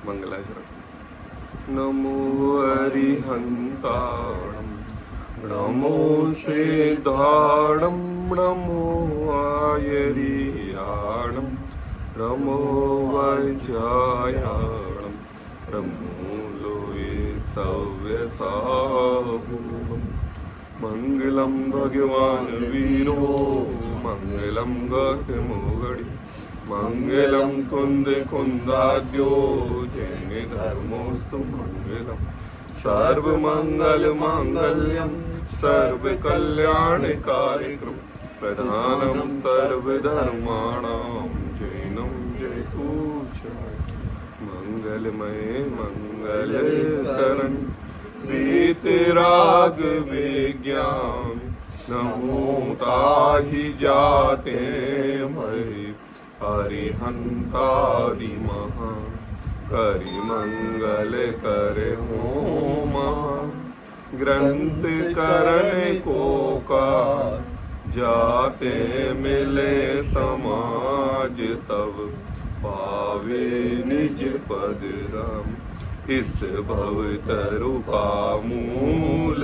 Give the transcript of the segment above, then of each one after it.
मंगलाचरण। नमो अरिहंताणं नमो सिद्धाणं नमो आयरियाणं नमो वज्रायाणं नमो लोये सव्यसाहूणम्। मंगलम भगवान वीरो मंगलम गौतमोगड़ी मंगलम कुंद कुंदाद्यो जैन धर्मोस्तु मंगलम। सर्व मंगल मांगल्यम सर्व कल्याण कार्यक्रम प्रधानम सर्वधर्माणां जैनम जयतूचाय। मंगलमय मंगलकरण वीतराग विज्ञान नमो ताहि जाते महि हरिहंतादि महा। करि मंगल कर होमा ग्रंथ करने को का जाते मिले समाज सब पावे निज पद राम। इस भव तरु का मूल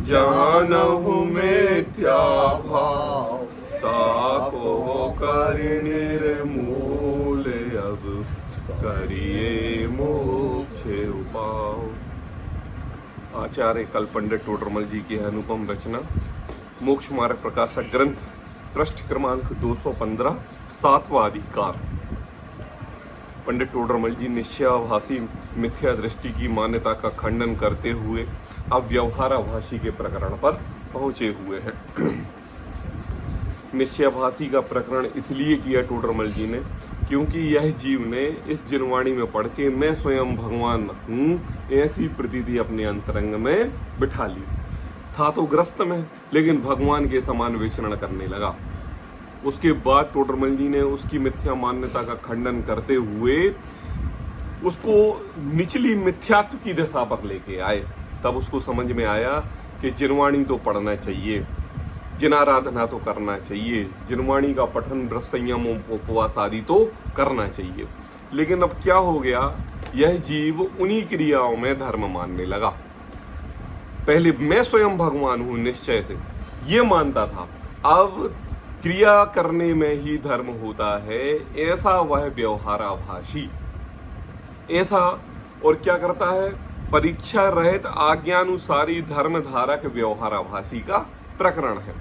जानहु मिथ्या भाव ताको कर निर्मूल अब करिए मोक्ष उपाव। आचार्य कल पंडित टोडरमल जी की अनुपम रचना मोक्ष मार्ग प्रकाशक ग्रंथ पृष्ठ क्रमांक 215 सातवां अधिकार। पंडित टोडरमल जी निश्चयाभासी मिथ्या दृष्टि की मान्यता का खंडन करते हुए अब व्यवहाराभासी के प्रकरण पर पहुंचे हुए हैं। निश्चयाभासी का प्रकरण इसलिए किया टोडरमल जी ने क्योंकि यह जीव ने इस जिनवाणी में पढ़ के मैं स्वयं भगवान हूँ ऐसी प्रतीति अपने अंतरंग में बिठा ली। था तो ग्रस्त में लेकिन भगवान के समान विचरण करने लगा। उसके बाद टोडरमल जी ने उसकी मिथ्या मान्यता का खंडन करते हुए उसको निचली मिथ्यात्व की दिशा पर लेके आए। तब उसको समझ में आया कि जिनवाणी तो पढ़ना चाहिए, जिनाराधना तो करना चाहिए, जिनवाणी का पठन व्रत संयम उपवास आदि तो करना चाहिए। लेकिन अब क्या हो गया, यह जीव उन्हीं क्रियाओं में धर्म मानने लगा। पहले मैं स्वयं भगवान हूं निश्चय से ये मानता था, अब क्रिया करने में ही धर्म होता है ऐसा वह व्यवहाराभासी ऐसा। और क्या करता है, परीक्षा रहित आज्ञानुसारी धर्म धारक व्यवहाराभासी का प्रकरण है।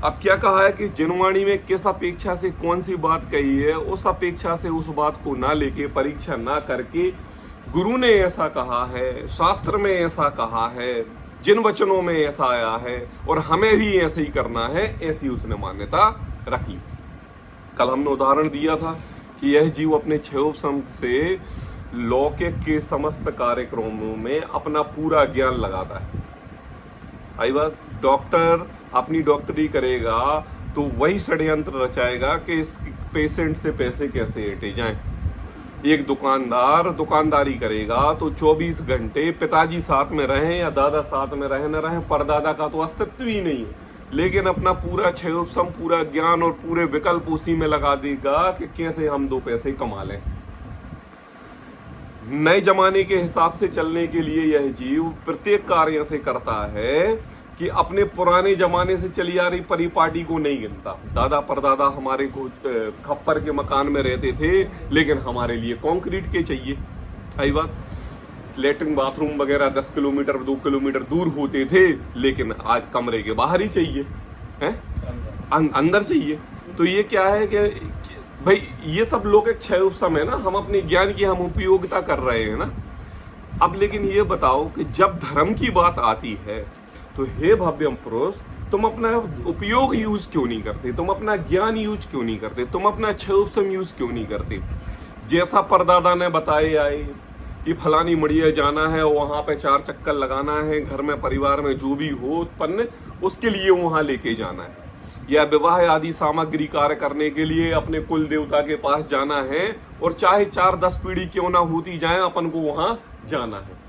अब क्या कहा है कि जिनवाणी में किस अपेक्षा से कौन सी बात कही है उस अपेक्षा से उस बात को ना लेके परीक्षा ना करके गुरु ने ऐसा कहा है, शास्त्र में ऐसा कहा है, जिन वचनों में ऐसा आया है और हमें भी ऐसे ही करना है, ऐसी उसने मान्यता रख ली। कल हमने उदाहरण दिया था कि यह जीव अपने क्षयोपशम से लौकिक के समस्त कार्यक्रमों में अपना पूरा ज्ञान लगाता है। आई बात, डॉक्टर अपनी डॉक्टरी करेगा तो वही षड्यंत्र रचाएगा कि इस पेशेंट से पैसे कैसे ऐंठे जाएं। एक दुकानदार दुकानदारी करेगा तो 24 घंटे पिताजी साथ में रहें या दादा साथ में रहे न रहें, परदादा का तो अस्तित्व ही नहीं है, लेकिन अपना पूरा क्षयोपशम, पूरा ज्ञान और पूरे विकल्प उसी में लगा देगा कि कैसे हम 2 पैसे कमा लें। नए जमाने के हिसाब से चलने के लिए यह जीव प्रत्येक कार्य से करता है कि अपने पुराने जमाने से चली आ रही परिपाटी को नहीं गिनता। दादा परदादा हमारे को खप्पर के मकान में रहते थे, लेकिन हमारे लिए कंक्रीट के चाहिए। आई बात, लेटरिन बाथरूम वगैरह 10 किलोमीटर 2 किलोमीटर दूर होते थे, लेकिन आज कमरे के बाहर ही चाहिए, हैं अंदर चाहिए। तो ये क्या है कि भाई ये सब लोग एक क्षय उपशम है ना, हम अपने ज्ञान की हम उपयोगिता कर रहे हैं ना। अब लेकिन ये बताओ कि जब धर्म की बात आती है तो हे भव्यम पुरुष, तुम अपना उपयोग यूज क्यों नहीं करते, तुम अपना ज्ञान यूज क्यों नहीं करते, तुम अपना क्षय उपशम यूज क्यों नहीं करते। जैसा परदादा ने बताए आए कि फलानी मड़िया जाना है, वहां पे 4 चक्कर लगाना है, घर में परिवार में जो भी हो उत्पन्न उसके लिए वहां लेके जाना है, या विवाह आदि सामग्री कार्य करने के लिए अपने कुल देवता के पास जाना है, और चाहे 4-10 पीढ़ी क्यों ना होती जाए अपन को वहां जाना है।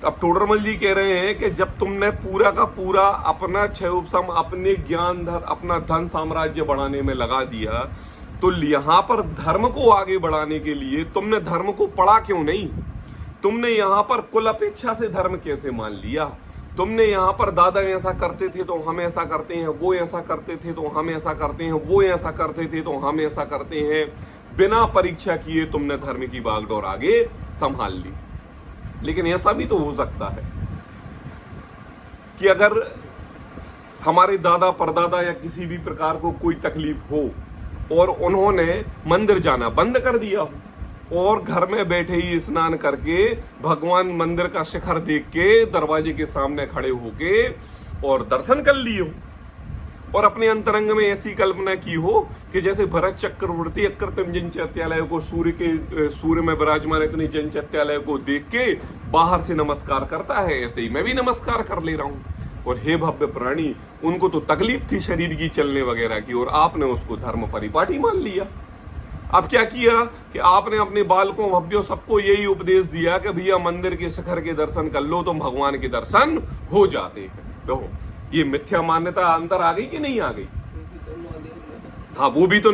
अब टोडरमल जी कह रहे हैं कि जब तुमने पूरा का पूरा अपना क्षय उपशम, अपने ज्ञान अपना धन साम्राज्य बढ़ाने में लगा दिया, तो यहाँ पर धर्म को आगे बढ़ाने के लिए तुमने धर्म को पढ़ा क्यों नहीं? तुमने यहाँ पर कुल अपेक्षा से धर्म कैसे मान लिया? तुमने यहाँ पर दादा ऐसा करते थे तो हम ऐसा करते हैं, वो ऐसा करते थे तो हम ऐसा करते हैं, वो ऐसा करते थे तो हम ऐसा करते हैं। बिना परीक्षा किए तुमने धर्म की बागडोर आगे संभाल ली। लेकिन ऐसा भी तो हो सकता है कि अगर हमारे दादा परदादा या किसी भी प्रकार को कोई तकलीफ हो और उन्होंने मंदिर जाना बंद कर दिया हो और घर में बैठे ही स्नान करके भगवान मंदिर का शिखर देख के दरवाजे के सामने खड़े होके और दर्शन कर लिए हो और अपने अंतरंग में ऐसी कल्पना की हो कि जैसे भरत चक्रवर्ती अकृत्रिम जन चैत्यालय को सूर्य में विराजमान इतने जन चैत्यालय को देख के बाहर से नमस्कार करता है, ऐसे ही मैं भी नमस्कार कर ले रहा हूं। और हे भव्य प्राणी, उनको तो तकलीफ थी शरीर की चलने वगैरह की और आपने उसको धर्म परिपाटी मान लिया। अब क्या किया कि आपने अपने बालकों भव्यों सबको यही उपदेश दिया कि भैया मंदिर के शिखर के दर्शन कर लो तो भगवान के दर्शन हो जाते हैं। देखो ये मिथ्या मान्यता अंदर आ गई कि नहीं आ गई? हाँ, वो भी तो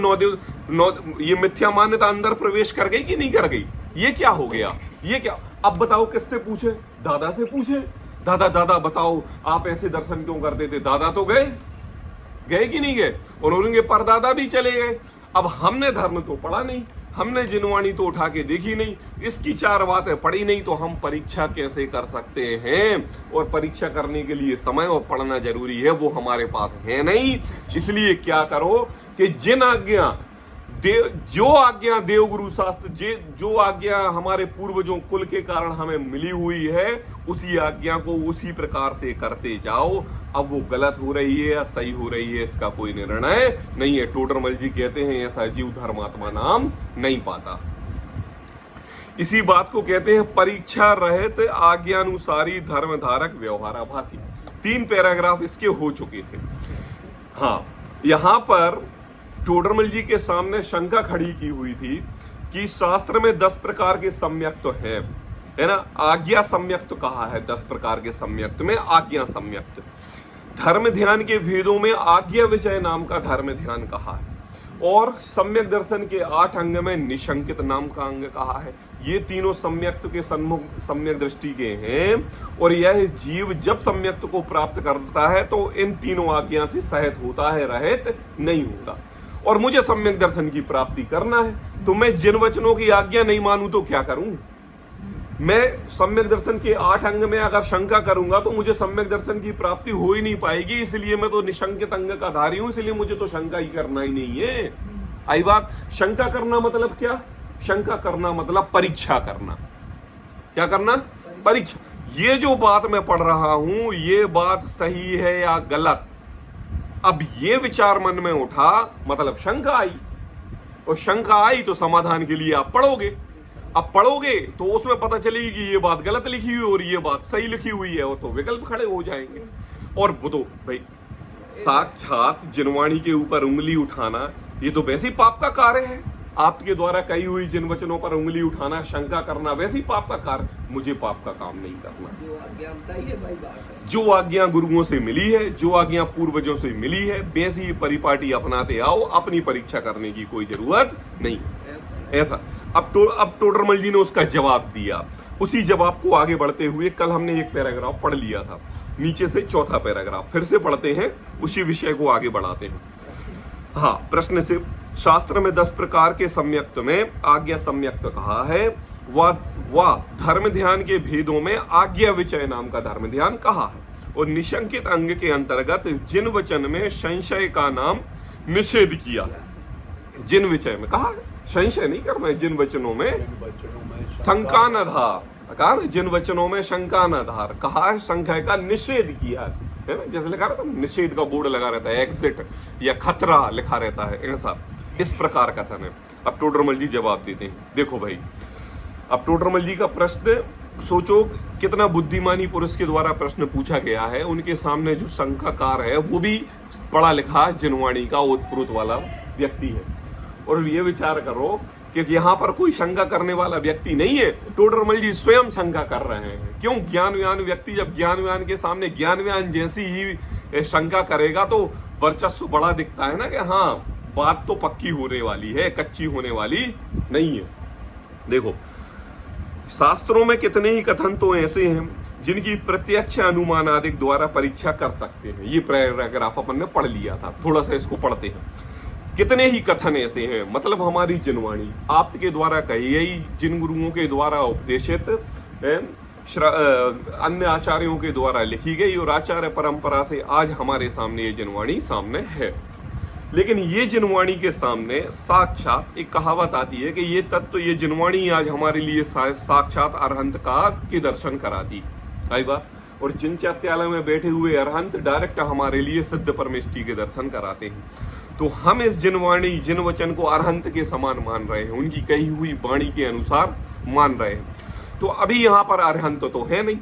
ये मिथ्या मान्यता अंदर प्रवेश कर गई कि नहीं कर गई? ये क्या हो गया? ये क्या? अब बताओ किससे पूछे? दादा से पूछे। दादा दादा बताओ आप ऐसे दर्शन क्यों करते थे? दादा तो गए कि नहीं गए? और उनके परदादा भी चले गए। अब हमने धर्म तो पढ़ा नहीं, हमने जिनवाणी तो उठा के देखी नहीं, इसकी 4 बातें पढ़ी नहीं, तो हम परीक्षा कैसे कर सकते हैं? और परीक्षा करने के लिए समय और पढ़ना जरूरी है, वो हमारे पास है नहीं। इसलिए क्या करो कि जिन आज्ञा जो आज्ञा देवगुरु शास्त्र जो आज्ञा हमारे पूर्वजों कुल के कारण हमें मिली हुई है, उसी आज्ञा को उसी प्रकार से करते जाओ। अब वो गलत हो रही है या सही हो रही है, इसका कोई निर्णय नहीं है। टोडरमल जी कहते हैं ऐसा जीव धर्मात्मा नाम नहीं पाता। इसी बात को कहते हैं परीक्षा रहित आज्ञानुसारी धर्म धारक व्यवहाराभासी। 3 पैराग्राफ इसके हो चुके थे। हाँ, यहां पर टोडरमल जी के सामने शंका खड़ी की हुई थी कि शास्त्र में 10 प्रकार के सम्यक्त है ना? आज्ञा सम्यक्त कहा है, 10 प्रकार के सम्यक्त में आज्ञा सम्यक्त। धर्म ध्यान के भेदों में आज्ञा विषय नाम का धर्म ध्यान कहा है और सम्यक दर्शन के 8 अंग में निशंकित नाम का अंग कहा है। ये तीनों सम्यक्त के सन्मुख सम्यक दृष्टि के हैं और यह जीव जब सम्यक्त को प्राप्त करता है तो इन तीनों आज्ञा से सहित होता है, रहित नहीं होता। और मुझे सम्यक दर्शन की प्राप्ति करना है तो मैं जिन वचनों की आज्ञा नहीं मानूं तो क्या करूं? मैं सम्यक दर्शन के 8 अंग में अगर शंका करूंगा तो मुझे सम्यक दर्शन की प्राप्ति हो ही नहीं पाएगी। इसलिए मैं तो निशंकित अंग का धारी हूं, इसलिए मुझे तो शंका ही करना ही नहीं है। आई बात? शंका करना मतलब क्या? शंका करना मतलब परीक्षा करना। क्या करना? परीक्षा। ये जो बात मैं पढ़ रहा हूं, ये बात सही है या गलत? अब ये विचार मन में उठा मतलब शंका आई, और शंका आई तो समाधान के लिए आप पढ़ोगे। अब पढ़ोगे तो उसमें पता चलेगी कि ये बात गलत लिखी हुई और ये बात सही लिखी हुई है, और तो विकल्प खड़े हो जाएंगे। और वो तो भाई साक्षात जिनवाणी के ऊपर उंगली उठाना ये तो वैसे ही पाप का कार्य है। आपके द्वारा कही हुई जिन वचनों पर उंगली उठाना, शंका करना वैसे ही पाप का कार्य। मुझे पाप का काम नहीं करना। जो आज्ञा गुरुओं से मिली है, जो आज्ञा पूर्वजों से मिली है, वैसी परिपाटी अपनाते आओ। अपनी परीक्षा करने की कोई जरूरत नहीं। ऐसा अब टोडरमल जी ने उसका जवाब दिया। उसी जवाब को आगे बढ़ते हुए कल हमने एक पैराग्राफ पढ़ लिया था, नीचे से चौथा पैराग्राफ फिर से पढ़ते हैं, उसी विषय को आगे बढ़ाते हैं। हाँ, प्रश्न से शास्त्र में 10 प्रकार के सम्यक्त में आज्ञा सम्यक्त कहा है, वह धर्म ध्यान के भेदों में आज्ञा विचय नाम का धर्म ध्यान कहा है, और निशंकित अंग के अंतर्गत जिन वचन में संशय का नाम निषेध किया। जिन विषय में कहा संशय नहीं करना है, जिन वचनों में शंका न धार कहा, जिन वचनों में शंका न धार कहा है, संशय का निषेध किया है ना? जैसे लिखा रहता है निषेध का बोर्ड लगा रहता है, एग्जिट या खतरा लिखा रहता है, ऐसा इस प्रकार कथन है। अब टोडरमल जी जवाब देते हैं। देखो भाई, अब टोडरमल जी का प्रश्न सोचो कितना बुद्धिमानी पुरुष के द्वारा प्रश्न पूछा गया है। उनके सामने जो शंकाकार है वो भी पढ़ा लिखा जिनवाणी का ओतप्रोत वाला व्यक्ति है, और ये विचार करो कि यहाँ पर कोई शंका करने वाला व्यक्ति नहीं है। टोडरमल जी स्वयं शंका कर रहे हैं। क्यों? ज्ञानवान व्यक्ति जब ज्ञानवान के सामने ज्ञानवान जैसी ही शंका करेगा तो वर्चस्व बड़ा दिखता है ना, कि हाँ बात तो पक्की होने वाली है, कच्ची होने वाली नहीं है। देखो, शास्त्रों में कितने ही कथन तो ऐसे हैं जिनकी प्रत्यक्ष अनुमान आदि द्वारा परीक्षा कर सकते हैं। ये पैराग्राफ अपन ने पढ़ लिया था, थोड़ा सा इसको पढ़ते हैं। कितने ही कथन ऐसे हैं, मतलब हमारी जिनवाणी आपके द्वारा कही गई, जिन गुरुओं के द्वारा उपदेशित, अन्य आचार्यों के द्वारा लिखी गई और आचार्य परंपरा से आज हमारे सामने ये जिनवाणी सामने है। लेकिन ये जिनवाणी के सामने साक्षात एक कहावत आती है कि ये तत्व, ये जिनवाणी आज हमारे लिए साक्षात अरहंत का के दर्शन कराती। आई बात। और जिन चैत्यालय में बैठे हुए अरहंत डायरेक्ट हमारे लिए सिद्ध परमेष्टि के दर्शन कराते हैं। तो हम इस जिनवाणी, जिन वचन को अरहंत के समान मान रहे हैं, उनकी कही हुई वाणी के अनुसार मान रहे हैं। तो अभी यहाँ पर अरहंत तो है नहीं,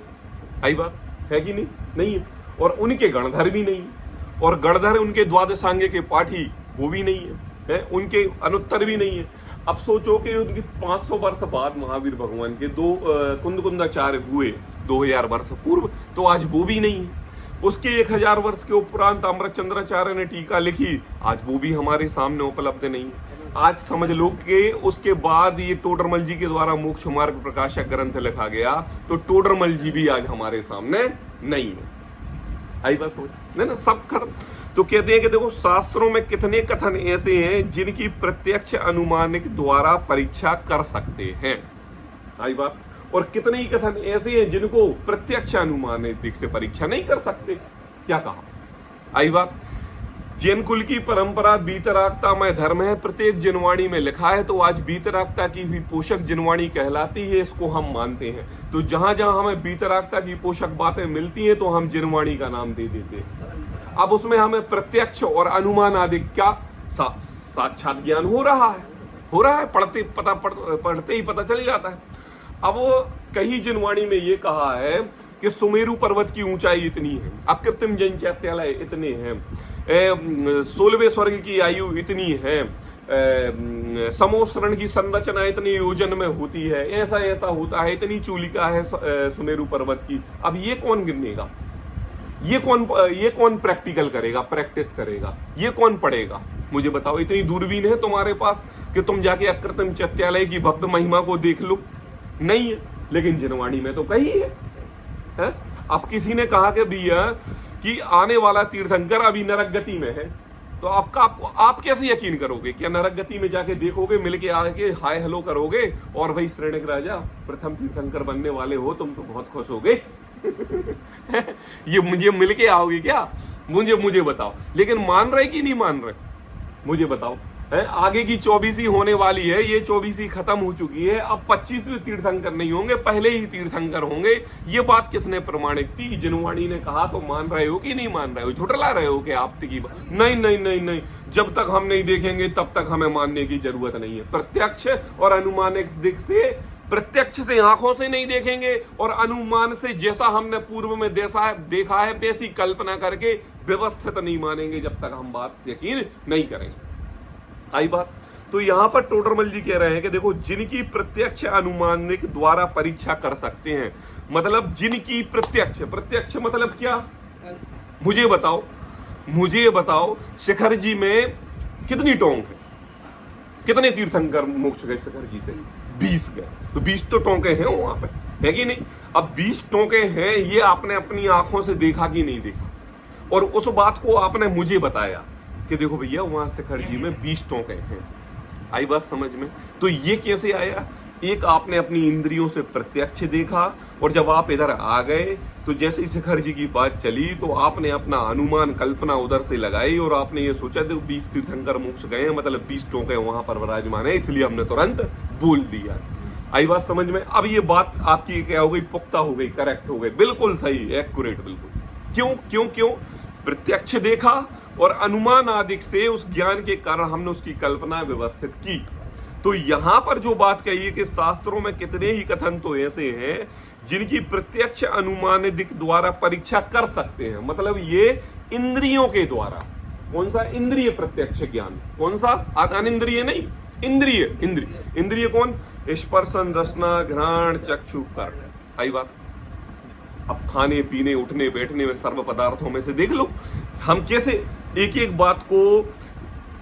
आई बात है कि नहीं? नहीं है। और उनके गणधर भी नहीं है, और गणधर उनके द्वादशांगे के पाठी वो भी नहीं है, उनके अनुत्तर भी नहीं है। अब सोचो कि उनकी 500 वर्ष बाद महावीर भगवान के दो कुंदकुंदाचार्य हुए 2000 वर्ष पूर्व, तो आज वो भी नहीं है। उसके 1000 वर्ष के उपरांत अमृतचंद्राचार्य ने टीका लिखी, आज वो भी हमारे सामने उपलब्ध नहीं है। आज समझ लो कि उसके बाद ये टोडरमल जी के द्वारा मोक्ष मार्ग प्रकाशक ग्रंथ लिखा गया, तो टोडरमल जी भी आज हमारे सामने नहीं है। आई बात समझ नहीं ना, सब खत्म। तो कहते हैं कि देखो, शास्त्रों में कितने कथन ऐसे हैं जिनकी प्रत्यक्ष अनुमान के द्वारा परीक्षा कर सकते हैं। आई बात। और कितने ही कथन ऐसे हैं जिनको प्रत्यक्ष अनुमान से परीक्षा नहीं कर सकते। क्या कहा? आई बात। जैन कुल की परंपरा बीतरागता में धर्म है, प्रत्येक जिनवाणी में लिखा है, तो आज बीतरागता की भी पोषक जिनवाणी कहलाती है, इसको हम मानते हैं। तो जहां जहां हमें बीतरागता की पोषक बातें मिलती हैं तो हम जिनवाणी का नाम दे देते हैं। अब उसमें हमें प्रत्यक्ष और अनुमान आदि क्या साक्षात ज्ञान हो रहा है, पढ़ते ही पता चल जाता है। अब वो कहीं जिनवाणी में ये कहा है कि सुमेरु पर्वत की ऊंचाई इतनी है, अकृत्रिम जैन चैत्यालय इतने हैं, 16वें स्वर्ग की आयु इतनी है, समोसरण की संरचना इतनी योजन में होती है, ऐसा ऐसा होता है, इतनी चूलिका है सुमेरु पर्वत की। अब ये कौन गिनेगा? ये कौन प्रैक्टिकल करेगा, प्रैक्टिस करेगा? ये कौन पढ़ेगा? मुझे बताओ। इतनी दूरबीन है तुम्हारे पास कि तुम जाके अकृत्रिम चैत्यालय की भव्य महिमा को देख लो? नहीं है, लेकिन जिनवाणी में तो कही है। अब किसी ने कहा कि भैया कि आने वाला तीर्थंकर अभी नरक गति में है, तो आप कैसे यकीन करोगे? क्या नरक गति में जाके देखोगे, मिलके आके हाय हेलो करोगे और भाई श्रेणिक राजा प्रथम तीर्थंकर बनने वाले हो, तुम तो बहुत खुश होगे? ये मुझे मिलके आओगे क्या? मुझे बताओ। लेकिन मान रहे कि नहीं मान रहे? मुझे बताओ। आगे की 24वीं होने वाली है, ये 24वीं खत्म हो चुकी है, अब 25वें तीर्थंकर नहीं होंगे, पहले ही तीर्थंकर होंगे। ये बात किसने प्रमाणित की? जिनवाणी ने कहा, तो मान रहे हो कि नहीं मान रहे हो? झुठला रहे हो कि आप की बात? नहीं नहीं नहीं नहीं, जब तक हम नहीं देखेंगे तब तक हमें मानने की जरूरत नहीं है। प्रत्यक्ष और अनुमानिक दिख से, प्रत्यक्ष से आंखों से नहीं देखेंगे और अनुमान से जैसा हमने पूर्व में देखा है वैसी कल्पना करके व्यवस्थित नहीं मानेंगे जब तक हम बात यकीन नहीं करेंगे। आई बात। तो यहां पर टोडरमल जी कह रहे हैं कि देखो, जिनकी प्रत्यक्ष अनुमानिक द्वारा परीक्षा कर सकते हैं, मतलब जिनकी प्रत्यक्ष मतलब क्या? मुझे बताओ शिखर जी में कितनी टोंक है? कितने तीर्थंकर मोक्ष गए शिखर जी से? 20 गए। तो 20 तो टोंके हैं वहां पे, है कि नहीं? अब 20 टोंके हैं, ये आपने अपनी आंखों से देखा कि नहीं देखा? और उस बात को आपने मुझे बताया कि देखो भैया वहां शिखर जी में 20 टोंके हैं। आई बात समझ में? तो ये कैसे आया? एक आपने अपनी इंद्रियों से प्रत्यक्ष देखा, और जब आप इधर आ गए तो जैसे ही शिखर जी की बात चली तो आपने अपना अनुमान कल्पना उधर से लगाई और आपने ये सोचा देखो 20 तीर्थंकर मोक्ष गए हैं, मतलब 20 टोंके वहां पर विराजमान है, इसलिए हमने तुरंत बोल दिया। आई बात समझ में? अब ये बात आपकी क्या हो गई? पुख्ता हो गई, करेक्ट हो गई, बिल्कुल सही, एक्यूरेट, बिल्कुल। क्यों? प्रत्यक्ष देखा और अनुमान आदि से उस ज्ञान के कारण हमने उसकी कल्पना व्यवस्थित की। तो यहां पर जो बात कही है कि शास्त्रों में कितने ही कथन तो ऐसे हैं जिनकी प्रत्यक्ष अनुमान द्वारा परीक्षा कर सकते हैं, मतलब ये इंद्रियों के द्वारा। कौन सा? इंद्रिय प्रत्यक्ष ज्ञान। कौन सा? अनिंद्रिय नहीं, इंद्रिय कौन? स्पर्शन, रसना, घ्राण, चक्षु, कर्ण। आई बात। अब खाने पीने उठने बैठने में सर्व पदार्थों में से देख लो हम कैसे एक एक बात को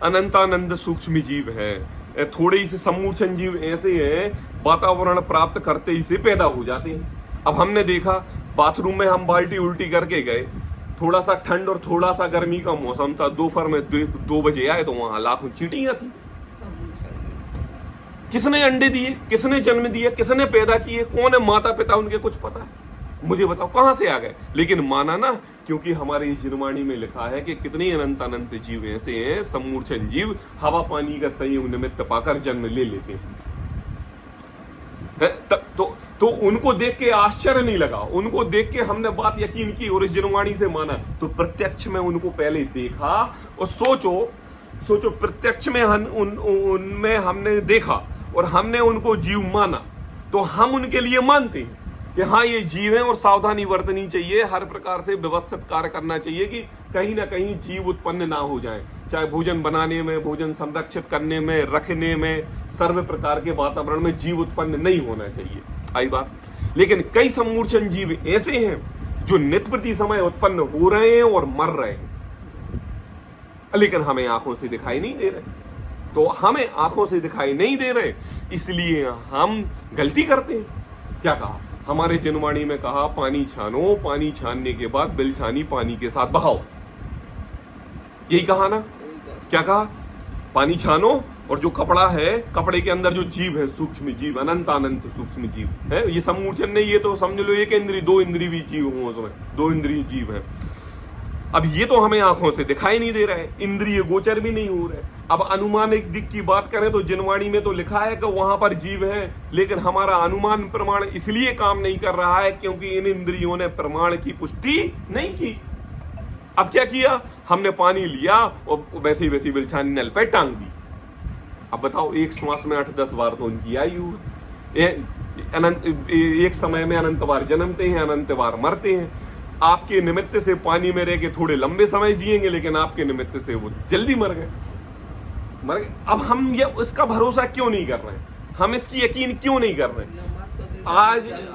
अनंतानंद सूक्ष्म जीव है। थोड़े से समूर्छन जीव ऐसे हैं, वातावरण प्राप्त करते ही से पैदा हो जाते हैं। अब हमने देखा बाथरूम में हम बाल्टी उल्टी करके गए, थोड़ा सा ठंड और थोड़ा सा गर्मी का मौसम था, दोपहर में 2 बजे आए तो वहां लाखों चींटियां थी। किसने अंडे दिए, किसने जन्म दिया, किसने पैदा किए, कौन है माता पिता उनके, कुछ पता है? मुझे बताओ कहां से आ गए? लेकिन माना ना, क्योंकि हमारे इस जिनवाणी में लिखा है कि कितने अनंत अनंत जीव ऐसे हैं, समूर्छन जीव, हवा पानी का संयोग निमित्त पाकर जन्म ले लेते हैं। तो उनको देख के आश्चर्य नहीं लगा, उनको देख के हमने बात यकीन की और इस जिनवाणी से माना। तो प्रत्यक्ष में उनको पहले देखा और सोचो प्रत्यक्ष में उनमें हमने देखा और हमने उनको जीव माना, तो हम उनके लिए मानते हैं कि हाँ ये जीव है और सावधानी बरतनी चाहिए, हर प्रकार से व्यवस्थित कार्य करना चाहिए कि कहीं ना कहीं जीव उत्पन्न ना हो जाए, चाहे भोजन बनाने में, भोजन संरक्षित करने में, रखने में, सर्व प्रकार के वातावरण में जीव उत्पन्न नहीं होना चाहिए। आई बात। लेकिन कई समूर्छन जीव ऐसे हैं जो नित्य प्रति समय उत्पन्न हो रहे हैं और मर रहे हैं, लेकिन हमें आंखों से दिखाई नहीं दे रहे। तो हमें आंखों से दिखाई नहीं दे रहे, इसलिए हम गलती करते हैं। क्या कहा हमारे जिनवाणी में? कहा पानी छानो, पानी छानने के बाद बिलछानी पानी के साथ बहाओ। यही कहा ना? क्या कहा? पानी छानो और जो कपड़ा है, कपड़े के अंदर जो जीव है, सूक्ष्म जीव, अनंत अनंत सूक्ष्म जीव है। ये समूर्छन नहीं, ये तो समझ लो एक इंद्रिय, 2 इंद्रिय भी जीव हो उसमें, 2 इंद्रिय जीव है। अब ये तो हमें आंखों से दिखाई नहीं दे रहा है, इंद्रिय गोचर भी नहीं हो रहे। अब अनुमानिक दिक की बात करें तो जिनवाणी में तो लिखा है कि वहां पर जीव है, लेकिन हमारा अनुमान प्रमाण इसलिए काम नहीं कर रहा है क्योंकि इन इंद्रियों ने प्रमाण की पुष्टि नहीं की। अब क्या किया हमने? पानी लिया और वैसी वैसी बिलछानी नल पे टांग दी। अब बताओ, एक श्वास में 8-10 बार तो उनकी आयु है। एक समय में अनंत बार जन्मते हैं, अनंत बार मरते हैं। आपके निमित्त से पानी में रह के थोड़े लंबे समय जिएंगे, लेकिन आपके निमित्त से वो जल्दी मर गए। अब हम ये इसका भरोसा क्यों नहीं कर रहे हैं? हम इसकी यकीन क्यों नहीं कर रहे हैं?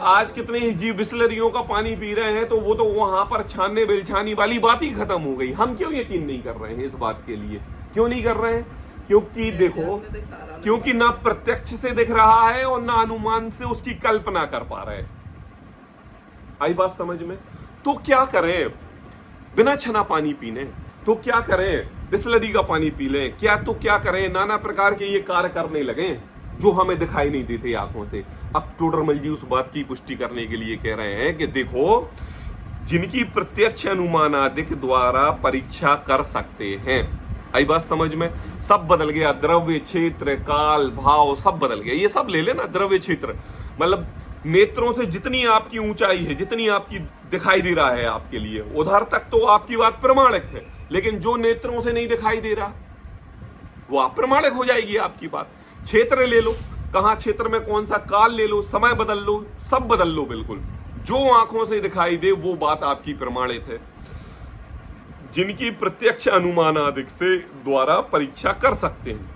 आज कितने ही जीव बिस्लरियों का पानी पी रहे हैं, तो वो तो वहां पर छानने बिलछानी वाली बात ही खत्म हो गई। हम क्यों यकीन नहीं कर रहे हैं? इस बात के लिए क्यों नहीं कर रहे हैं? क्योंकि देखो, क्योंकि ना प्रत्यक्ष से दिख रहा है और ना अनुमान से उसकी कल्पना कर पा रहे हैं। आई बात समझ में? तो क्या करें? बिना छना पानी पीने तो क्या करें? बिस्लरी का पानी पी लें क्या? तो क्या करें? नाना प्रकार के ये कार्य करने लगे जो हमें दिखाई नहीं देते आंखों से। अब टोडरमल जी उस बात की पुष्टि करने के लिए कह रहे हैं कि देखो, जिनकी प्रत्यक्ष अनुमानादिक द्वारा परीक्षा कर सकते हैं। आई बात समझ में? सब बदल गया, द्रव्य क्षेत्र, काल, भाव सब बदल गया। ये सब ले लेना, द्रव्य क्षेत्र मतलब नेत्रों से जितनी आपकी ऊंचाई है, जितनी आपकी दिखाई दे रहा है आपके लिए, उधर तक तो आपकी बात प्रमाणिक है। लेकिन जो नेत्रों से नहीं दिखाई दे रहा, वो अप्रमाणिक हो जाएगी आपकी बात। क्षेत्र ले लो, कहां क्षेत्र में कौन सा काल ले लो, समय बदल लो, सब बदल लो, बिल्कुल जो आंखों से दिखाई दे वो बात आपकी प्रमाणित है। जिनकी प्रत्यक्ष अनुमानादिक से द्वारा परीक्षा कर सकते हैं,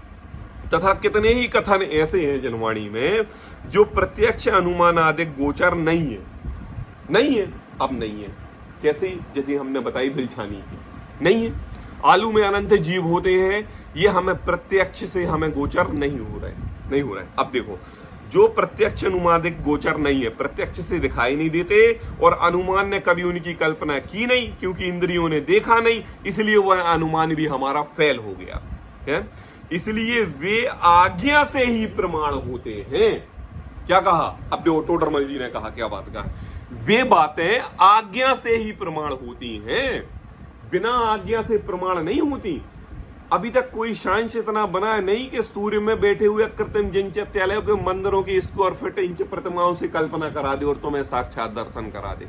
तथा कितने ही कथन ऐसे हैं जिनवाणी में जो प्रत्यक्ष अनुमानादिक गोचर नहीं है। अब नहीं है कैसे? जैसे हमने बताई बिलछानी की, नहीं है। आलू में अनंत जीव होते हैं, ये हमें प्रत्यक्ष से हमें गोचर नहीं हो रहा है। अब देखो, जो प्रत्यक्ष अनुमानिक गोचर नहीं है, प्रत्यक्ष से दिखाई नहीं देते और अनुमान ने कभी उनकी कल्पना की नहीं, क्योंकि इंद्रियों ने देखा नहीं, इसलिए वह अनुमान भी हमारा फेल हो गया है। इसलिए वे आज्ञा से ही प्रमाण होते हैं। क्या कहा? अब देखो टोडरमल जी ने कहा, क्या बात कहा? वे बातें आज्ञा से ही प्रमाण होती हैं, बिना आज्ञा से प्रमाण नहीं होती। अभी तक कोई साइंस इतना बना नहीं कि सूर्य में बैठे हुए कृत्रिम जिनचत्यालयों के मंदिरों की स्क्वायर फीट इंच प्रतिमाओं से कल्पना करा दे और तुम्हें साक्षात दर्शन करा दे।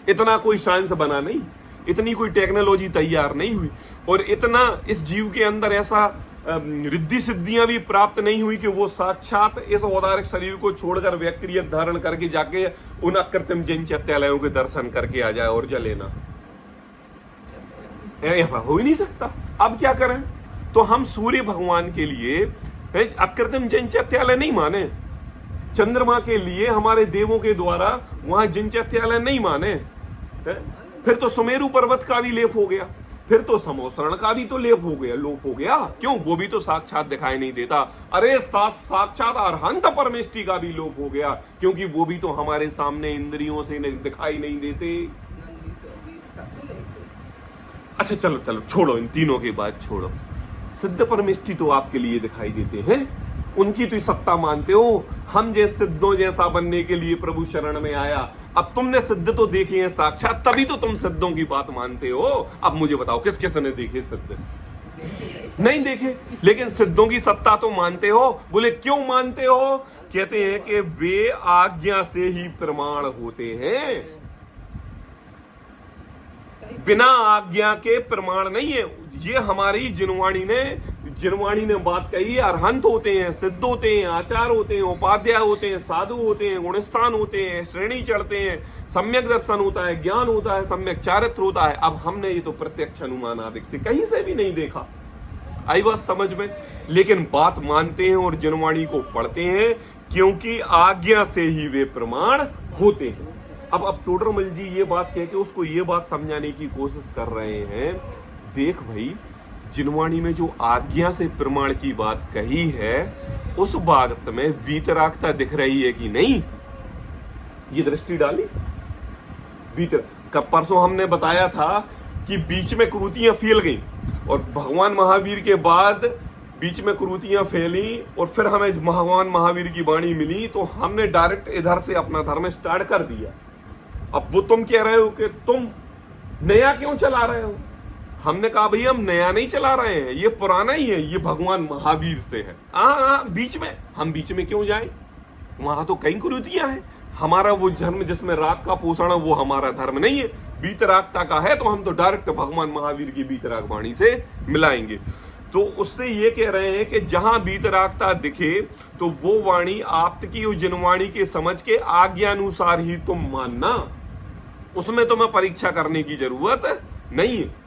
इतना कोई साइंस बना नहीं, इतनी कोई टेक्नोलॉजी तैयार नहीं हुई, और इतना इस जीव के अंदर ऐसा रिद्धि सिद्धियां भी प्राप्त नहीं हुई कि वो साक्षात इस औदारिक शरीर को छोड़कर व्यक्तिगत धारण करके जाके उन अकृत्रिम जिनचत्यालयों के दर्शन करके आ जाए और जले ना। ऐसा हो ही नहीं सकता। अब क्या करें? तो हम सूर्य भगवान के लिए अकृत्रिम जिनचत्यालय नहीं माने, चंद्रमा के लिए हमारे देवों के द्वारा वहां जिनचत्यालय नहीं माने, फिर तो सुमेरु पर्वत का भी लेप हो गया, फिर तो समोसरण का भी तो लोप हो गया। क्यों? वो भी तो साक्षात दिखाई नहीं देता। अरे साक्षात अरहंत परमेष्टि का भी लोप हो गया, क्योंकि वो भी तो हमारे सामने इंद्रियों से दिखाई नहीं देते। अच्छा चलो चलो छोड़ो, इन तीनों की बात छोड़ो। सिद्ध परमेष्टि तो आपके लिए दिखाई देते हैं, उनकी तो सत्ता मानते हो। हम जैसे सिद्धों जैसा बनने के लिए प्रभु शरण में आया। अब तुमने सिद्ध तो देखे हैं साक्षात, तभी तो तुम सिद्धों की बात मानते हो। अब मुझे बताओ किस किस ने देखे सिद्ध? नहीं देखे, लेकिन सिद्धों की सत्ता तो मानते हो। बोले क्यों मानते हो? कहते हैं कि वे आज्ञा से ही प्रमाण होते हैं, बिना आज्ञा के प्रमाण नहीं है। ये हमारी जिनवाणी ने बात कही है। अरहंत होते हैं, सिद्ध होते हैं, आचार होते हैं, उपाध्याय होते हैं, साधु होते हैं, गुणस्थान होते हैं, श्रेणी चढ़ते हैं, सम्यक दर्शन होता है, ज्ञान होता है, सम्यक चारित्र होता है। अब हमने ये तो प्रत्यक्ष अनुमान आदि से कहीं से भी नहीं देखा। आई बात समझ में? लेकिन बात मानते हैं और जिनवाणी को पढ़ते हैं, क्योंकि आज्ञा से ही वे प्रमाण होते हैं। अब टोडरमल जी ये बात कह के उसको ये बात समझाने की कोशिश कर रहे हैं, देख भाई, जिनवाणी में जो आज्ञा से प्रमाण की बात कही है, उस बात में वीतरागता दिख रही है कि नहीं? ये दृष्टि डाली परसों हमने बताया था कि बीच में कुरूतियां फैल गई, और भगवान महावीर के बाद बीच में कुरूतियां फैली, और फिर हमें भगवान महावीर की वाणी मिली, तो हमने डायरेक्ट इधर से अपना धर्म स्टार्ट कर दिया। अब वो तुम कह रहे हो कि तुम नया क्यों चला रहे हो? हमने कहा भैया हम नया नहीं चला रहे हैं, ये पुराना ही है, ये भगवान महावीर से है। बीच में हम बीच में क्यों जाएं? वहां तो कई कुरीतियां हैं। हमारा वो धर्म जिसमें राग का पोषण है, वो हमारा धर्म नहीं है। बीतरागता का है तो हम तो डायरेक्ट भगवान महावीर की बीतराग वाणी से मिलाएंगे। तो उससे ये कह रहे हैं कि जहां बीतरागता दिखे तो वो वाणी आपकी जिनवाणी के समझ के आज्ञानुसार ही तुम मानना, उसमें तुम्हें परीक्षा करने की जरूरत नहीं है।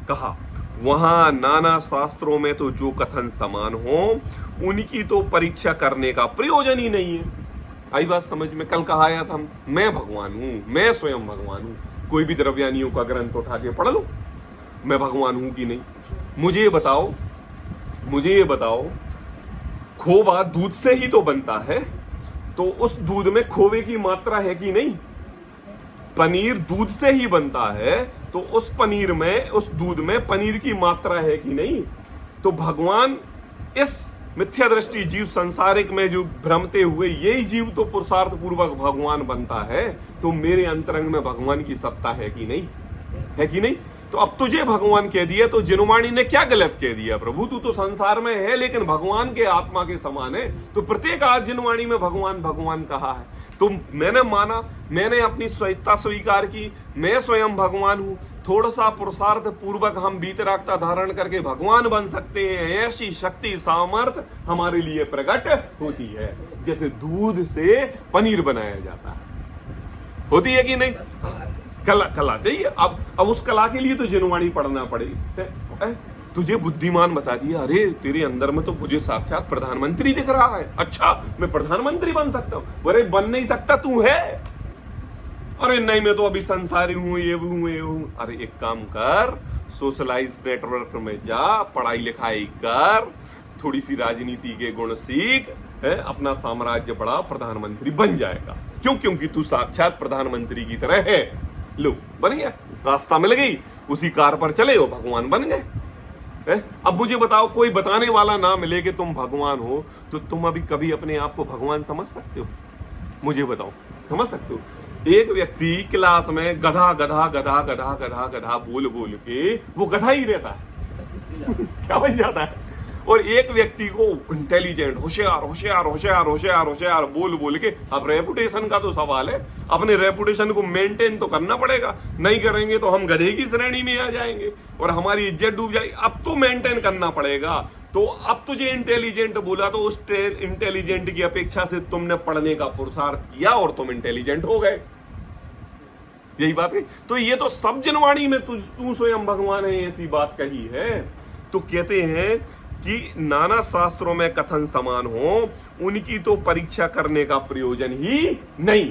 कहा वहां नाना शास्त्रों में तो जो कथन समान हो, उनकी तो परीक्षा करने का प्रयोजन ही नहीं है। आई बात समझ में? कल कहा आया था, मैं भगवान हूं, मैं स्वयं भगवान हूं। कोई भी द्रव्यानियों का ग्रंथ उठा के पढ़ लो, मैं भगवान हूं कि नहीं। मुझे ये बताओ, खोवा दूध से ही तो बनता है, तो उस दूध में खोवे की मात्रा है कि नहीं? पनीर दूध से ही बनता है, तो उस दूध में पनीर की मात्रा है कि नहीं? तो भगवान इस मिथ्या दृष्टि जीव संसारिक में जो भ्रमते हुए यही जीव तो पुरुषार्थ पूर्वक भगवान बनता है, तो मेरे अंतरंग में भगवान की सत्ता है कि नहीं? है कि नहीं? तो अब तुझे भगवान कह दिया, तो जिनवाणी ने क्या गलत कह दिया? प्रभु तू तो संसार में है लेकिन भगवान के आत्मा के समान है। तो प्रत्येक जिनवाणी में भगवान भगवान कहा है। तो मैंने माना, मैंने अपनी स्वयंता स्वीकार की, मैं स्वयं भगवान हूं। थोड़ा सा पुरुषार्थ पूर्वक हम बीतरागता धारण करके भगवान बन सकते हैं। ऐसी शक्ति सामर्थ्य हमारे लिए प्रकट होती है, जैसे दूध से पनीर बनाया जाता है। होती है कि नहीं? कला चाहिए। अब उस कला के लिए तो जिनवाणी पढ़ना पड़ेगी। तुझे बुद्धिमान बता दिया, अरे तेरे अंदर में तो मुझे साक्षात प्रधानमंत्री दिख रहा है। अच्छा, मैं प्रधानमंत्री बन सकता हूं? अरे बन नहीं सकता, तू है। अरे नहीं, मैं तो अभी संसारी हूं, ये हूं। अरे एक काम कर, सोशलाइज नेटवर्क में जा, पढ़ाई लिखाई कर, थोड़ी सी राजनीति के गुण सीख, है, अपना साम्राज्य बढ़ा, प्रधानमंत्री बन जाएगा। क्यों? क्योंकि तू साक्षात प्रधानमंत्री की तरह है। लो, बन गया, रास्ता मिल गई, उसी कार पर चले हो, भगवान बन गए। अब मुझे बताओ, कोई बताने वाला ना मिले कि तुम भगवान हो, तो तुम अभी कभी अपने आप को भगवान समझ सकते हो? मुझे बताओ, समझ सकते हो? एक व्यक्ति क्लास में गधा गधा गधा गधा गधा गधा बोल बोल के वो गधा ही रहता है क्या बन जाता है? और एक व्यक्ति को इंटेलिजेंट, होशियार होशियार होशियार होशियार होशियार बोल बोल के, अब रेपुटेशन का तो सवाल है, अपने रेपुटेशन को मेंटेन तो करना पड़ेगा। नहीं करेंगे तो हम गधे की श्रेणी में आ जाएंगे और हमारी इज्जत डूब जाएगी। अब तो मेंटेन करना पड़ेगा। तो अब तुझे इंटेलिजेंट बोला, तो उस इंटेलिजेंट की अपेक्षा से तुमने पढ़ने का पुरुषार्थ किया और तुम इंटेलिजेंट हो गए। यही बात है। तो ये तो सब जिनवाणी में तू स्वयं भगवान है, ऐसी बात कही है। तो कहते हैं कि नाना शास्त्रों में कथन समान हो, उनकी तो परीक्षा करने का प्रयोजन ही नहीं।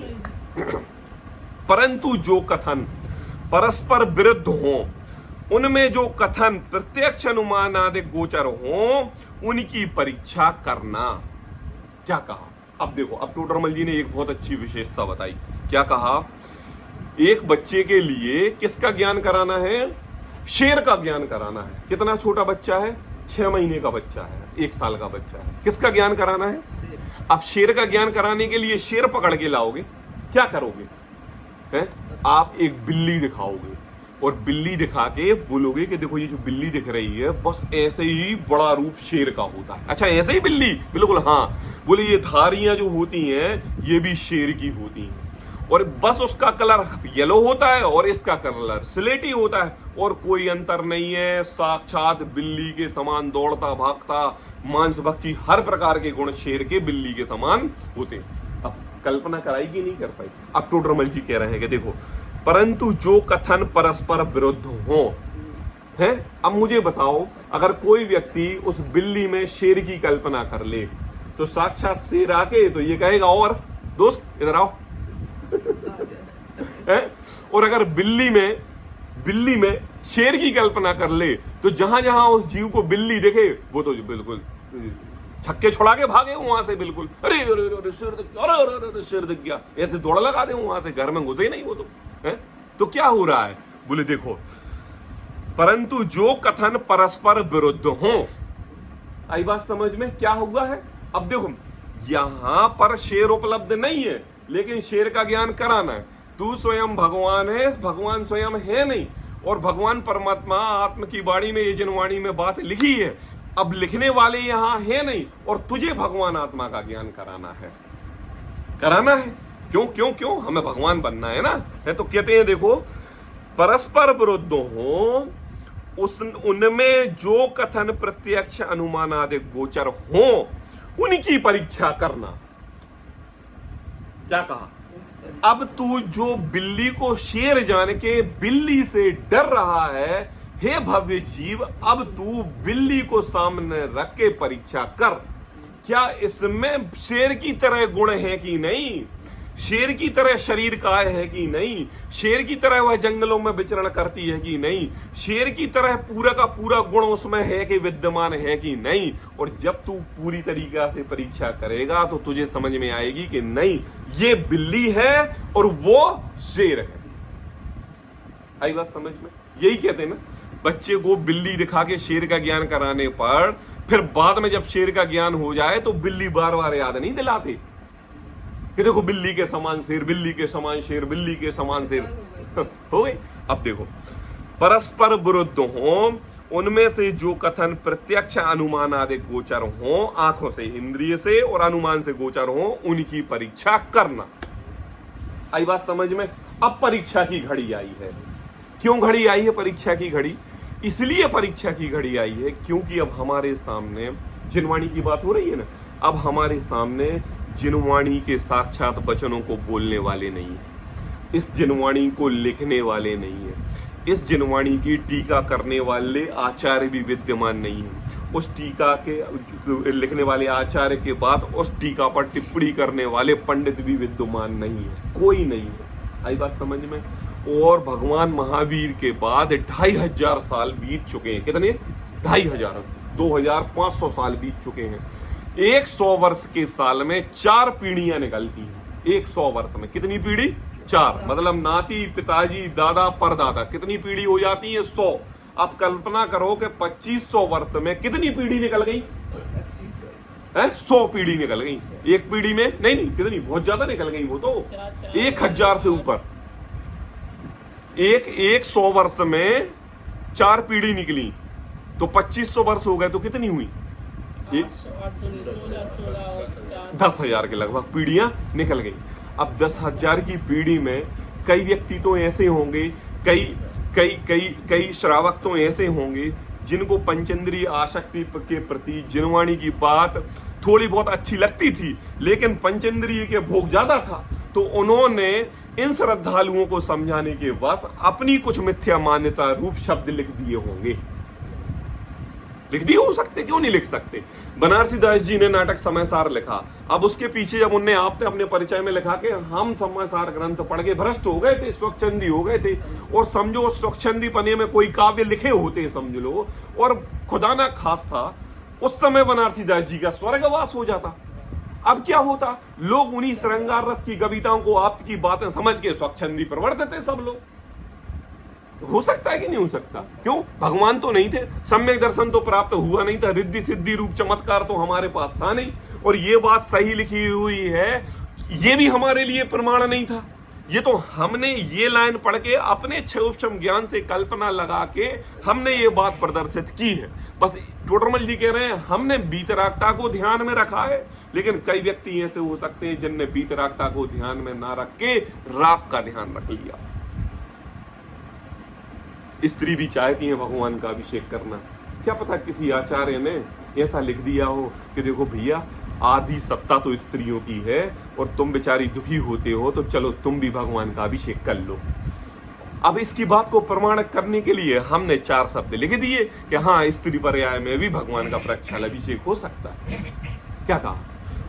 परंतु जो कथन परस्पर विरुद्ध हो, उनमें जो कथन प्रत्यक्ष अनुमान आदि गोचर हो उनकी परीक्षा करना। क्या कहा? अब देखो, अब टोडरमल जी ने एक बहुत अच्छी विशेषता बताई। क्या कहा? एक बच्चे के लिए किसका ज्ञान कराना है? शेर का ज्ञान कराना है। कितना छोटा बच्चा है? 6 महीने का बच्चा है, 1 साल का बच्चा है। किसका ज्ञान कराना है? अब शेर का ज्ञान कराने के लिए शेर पकड़ के लाओगे, क्या करोगे? हैं? आप एक बिल्ली दिखाओगे और बिल्ली दिखा के बोलोगे कि देखो ये जो बिल्ली दिख रही है बस ऐसे ही बड़ा रूप शेर का होता है। अच्छा, ऐसे ही बिल्ली? बिल्कुल हाँ। बोले ये धारियां जो होती हैं ये भी शेर की होती हैं और बस उसका कलर येलो होता है और इसका कलर स्लेटी होता है और कोई अंतर नहीं है। साक्षात बिल्ली के समान दौड़ता भागता मांसभक्षी हर प्रकार के गुण शेर के बिल्ली के समान होते हैं। अब कल्पना कराई कि नहीं कर पाई? अब टोडरमल जी कह रहे हैं कि देखो, परंतु जो कथन परस्पर विरुद्ध हो हैं। अब मुझे बताओ, अगर कोई व्यक्ति उस बिल्ली में शेर की कल्पना कर ले तो साक्षात शेर आके तो ये कहेगा और दोस्त इधर आओ है? और अगर बिल्ली में शेर की कल्पना कर ले तो जहां जहां उस जीव को बिल्ली देखे वो तो बिल्कुल छक्के छुड़ा के भागे वहां से। बिल्कुल अरे अरे अरे शेर दिख गया, अरे अरे अरे शेर दिख गया, ऐसे दौड़ लगा दे वहां से, घर में घुसे ही नहीं वो तो है। तो क्या हो रहा है? बोले देखो, परंतु जो कथन परस्पर विरुद्ध हो। आई बात समझ में? क्या हुआ है? अब देखो, यहां पर शेर उपलब्ध नहीं है लेकिन शेर का ज्ञान कराना है। तू स्वयं भगवान है, भगवान स्वयं है नहीं, और भगवान परमात्मा आत्म की वाणी में, ये जिनवाणी में बात लिखी है। अब लिखने वाले यहां है नहीं और तुझे भगवान आत्मा का ज्ञान कराना है। क्यों क्यों क्यों? हमें भगवान बनना है ना। है तो कहते हैं देखो, परस्पर विरुद्ध हो उनमें जो कथन प्रत्यक्ष अनुमान आदि गोचर हो उनकी परीक्षा करना। क्या कहा? अब तू जो बिल्ली को शेर जान के बिल्ली से डर रहा है, हे भव्य जीव, अब तू बिल्ली को सामने रख के परीक्षा कर, क्या इसमें शेर की तरह गुण है कि नहीं? शेर की तरह शरीर काय है कि नहीं? शेर की तरह वह जंगलों में विचरण करती है कि नहीं? शेर की तरह पूरा का पूरा गुण उसमें है कि विद्यमान है कि नहीं? और जब तू पूरी तरीका से परीक्षा करेगा तो तुझे समझ में आएगी कि नहीं, ये बिल्ली है और वो शेर है। आई बात समझ में? यही कहते हैं ना, बच्चे को बिल्ली दिखा के शेर का ज्ञान कराने पर फिर बाद में जब शेर का ज्ञान हो जाए तो बिल्ली बार बार याद नहीं दिलाते कि देखो बिल्ली के समान शेर, बिल्ली के समान शेर, बिल्ली के समान शेर हो गई। अब देखो, परस्पर विरुद्ध हो उनमें से जो कथन प्रत्यक्ष अनुमान आदि गोचर हो, आंखों से, इंद्रिय से और अनुमान से गोचर हो, उनकी परीक्षा करना। आई बात समझ में? अब परीक्षा की घड़ी आई है। क्यों घड़ी आई है परीक्षा की घड़ी? इसलिए परीक्षा की घड़ी आई है क्योंकि अब हमारे सामने जिनवाणी की बात हो रही है ना, अब हमारे सामने जिनवाणी के साक्षात वचनों को बोलने वाले नहीं है, इस जिनवाणी को लिखने वाले नहीं है, इस जिनवाणी की टीका करने वाले आचार्य भी विद्यमान नहीं है, उस टीका के लिखने वाले आचार्य के बाद उस टीका पर टिप्पणी करने वाले पंडित भी विद्यमान नहीं है, कोई नहीं है। आई बात समझ में? और भगवान महावीर के बाद 2500 साल बीत चुके हैं। कितने? 2500, 2500 साल बीत चुके हैं। 100 वर्ष के साल में 4 पीढ़ियां निकलती हैं। 100 वर्ष में कितनी पीढ़ी? 4। मतलब नाती, पिताजी, दादा, परदादा, कितनी पीढ़ी हो जाती है? 100। अब कल्पना करो कि 2500 वर्ष में कितनी पीढ़ी निकल गई? 100 पीढ़ी निकल गई। एक पीढ़ी में नहीं, कितनी? बहुत ज्यादा निकल गई वो तो, 1000 से ऊपर। 100 वर्ष में 4 पीढ़ी निकली तो 2500 वर्ष हो गए तो कितनी हुई? 10,000 के लगभग पीढ़ियां निकल गई। अब 10,000 की पीढ़ी में कई व्यक्ति तो ऐसे होंगे, कई श्रावक तो ऐसे होंगे जिनको पंचेंद्रिय आसक्ति के प्रति जिनवाणी की बात थोड़ी बहुत अच्छी लगती थी, लेकिन पंचेंद्रिय के भोग ज्यादा था, तो उन्होंने इन श्रद्धालुओं को समझाने के बस अपनी कुछ मिथ्या मान्यता रूप शब्द लिख दिए होंगे। लिख दिए हो सकते, क्यों नहीं लिख सकते। बनारसी दास जी ने नाटक समयसार लिखा। अब उसके पीछे जब उनने आपने अपने परिचय में लिखा कि हम समयसार ग्रंथ पढ़ के भ्रष्ट हो गए थे, स्वच्छंदी हो गए थे, और समझो स्वच्छंदी पने में कोई काव्य लिखे होते समझ लो, और खुदा ना खास था उस समय बनारसी दास जी का स्वर्गवास हो जाता। अब क्या होता, लोग उन्हीं श्रृंगार रस की कविताओं को आप की बातें समझ के स्वच्छंदी प्रवर्तित थे सब लोग। हो सकता है कि नहीं हो सकता? क्यों? भगवान तो नहीं थे, सम्यक दर्शन तो प्राप्त हुआ नहीं था, रिद्धि सिद्धि रूप चमत्कार तो हमारे पास था नहीं, और ये बात सही लिखी हुई है, ये भी हमारे लिए प्रमाण नहीं था। ये तो हमने ये लाइन पढ़ के अपने क्षोभक्षम ज्ञान से कल्पना लगा के हमने ये बात प्रदर्शित की है। बस टोडरमल जी कह रहे हैं हमने बीतरागता को ध्यान में रखा है, लेकिन कई व्यक्ति ऐसे हो सकते हैं जिनने बीतरागता को ध्यान में ना रख के राग का ध्यान रख लिया। स्त्री भी चाहती है भगवान का अभिषेक करना, क्या पता किसी आचार्य ने ऐसा लिख दिया हो कि देखो भैया आधी सत्ता तो स्त्रियों की है और तुम बेचारी दुखी होते हो, तो चलो तुम भी भगवान का अभिषेक कर लो। अब इसकी बात को प्रमाणित करने के लिए हमने 4 शब्द लिख दिए कि हाँ, स्त्री पर्याय में भी भगवान का प्रक्षाल अभिषेक हो सकता है। क्या कहा?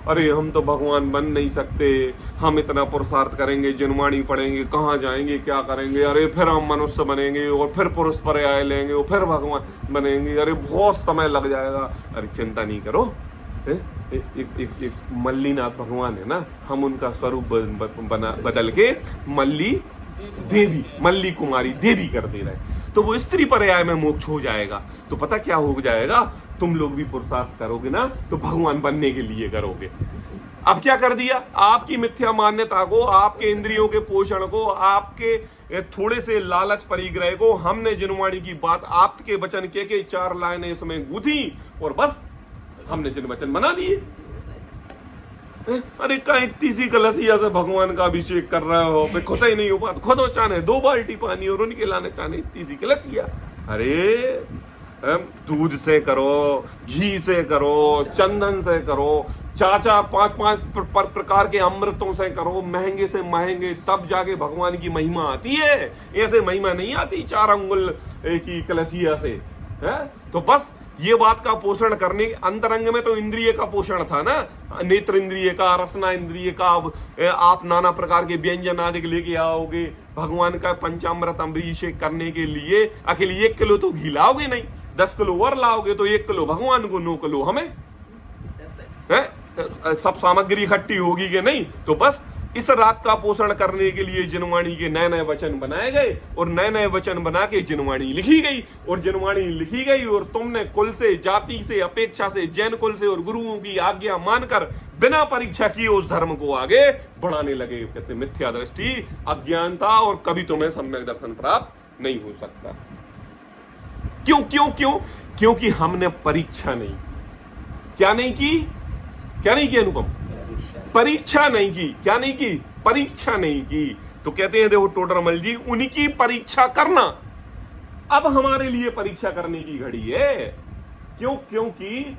अरे हम तो भगवान बन नहीं सकते, हम इतना पुरुषार्थ करेंगे, जिनवाणी पढ़ेंगे, कहाँ जाएंगे, क्या करेंगे, अरे फिर हम मनुष्य बनेंगे और फिर पुरुष पर्याय लेंगे और फिर भगवान बनेंगे, अरे बहुत समय लग जाएगा। अरे चिंता नहीं करो, एक मल्लीनाथ भगवान है ना, हम उनका स्वरूप बदल के मल्ली कुमारी देवी कर दे रहे, तो वो स्त्री पर्याय में मोक्ष हो जाएगा। तो पता क्या हो जाएगा, तुम लोग भी पुरुषार्थ करोगे ना तो भगवान बनने के लिए करोगे। अब क्या कर दिया, आपकी मिथ्या मान्यता को, आपके इंद्रियों के पोषण को, आपके थोड़े से लालच परिग्रह को हमने जिनवाणी की बात आपके वचन के 4 लाइनें इसमें गूंथी और बस हमने जिन वचन बना दिए। अरे का इतनी सी कलसिया से भगवान का अभिषेक कर रहे हो, खुद ही नहीं हो पाता, खुद चाहे 2 बाल्टी पानी और उनके लाने चाहे इतनी सी कलसिया। अरे दूध से करो, घी से करो, चंदन से करो, 4-4, 5-5 प्रकार के अमृतों से करो, महंगे से महंगे, तब जाके भगवान की महिमा आती है। ऐसे महिमा नहीं आती 4 अंगुल की कलसिया से है। तो बस ये बात का पोषण करने, अंतरंग में तो इंद्रिय का पोषण था ना, नेत्र इंद्रिय का, रसना इंद्रिय का। आप नाना प्रकार के व्यंजन आदि लेके आओगे, भगवान का पंचामृत अभिषेक करने के लिए अकेले 1 किलो तो घी लाओगे नहीं, 10 किलो और लाओगे तो 1 किलो भगवान को, 9 किलो हमें है। सब सामग्री इकट्ठी होगी कि नहीं। तो बस इस राग का पोषण करने के लिए जिनवाणी के नए नए वचन बनाए गए और नए नए वचन बना के जिनवाणी लिखी गई, और जिनवाणी लिखी गई और तुमने कुल से, जाति से, अपेक्षा से, जैन कुल से और गुरुओं की आज्ञा मानकर बिना परीक्षा किए उस धर्म को आगे बढ़ाने लगे। कहते मिथ्या दृष्टि, अज्ञानता, और कभी तुम्हें सम्यक दर्शन प्राप्त नहीं हो सकता। क्यों क्यों क्यों? क्योंकि हमने परीक्षा नहीं, क्या नहीं की, क्या नहीं की अनुपम? परीक्षा नहीं की। क्या नहीं की? परीक्षा नहीं की। तो कहते हैं देखो टोडरमल जी, उनकी परीक्षा करना अब हमारे लिए परीक्षा करने की घड़ी है। क्यों? क्योंकि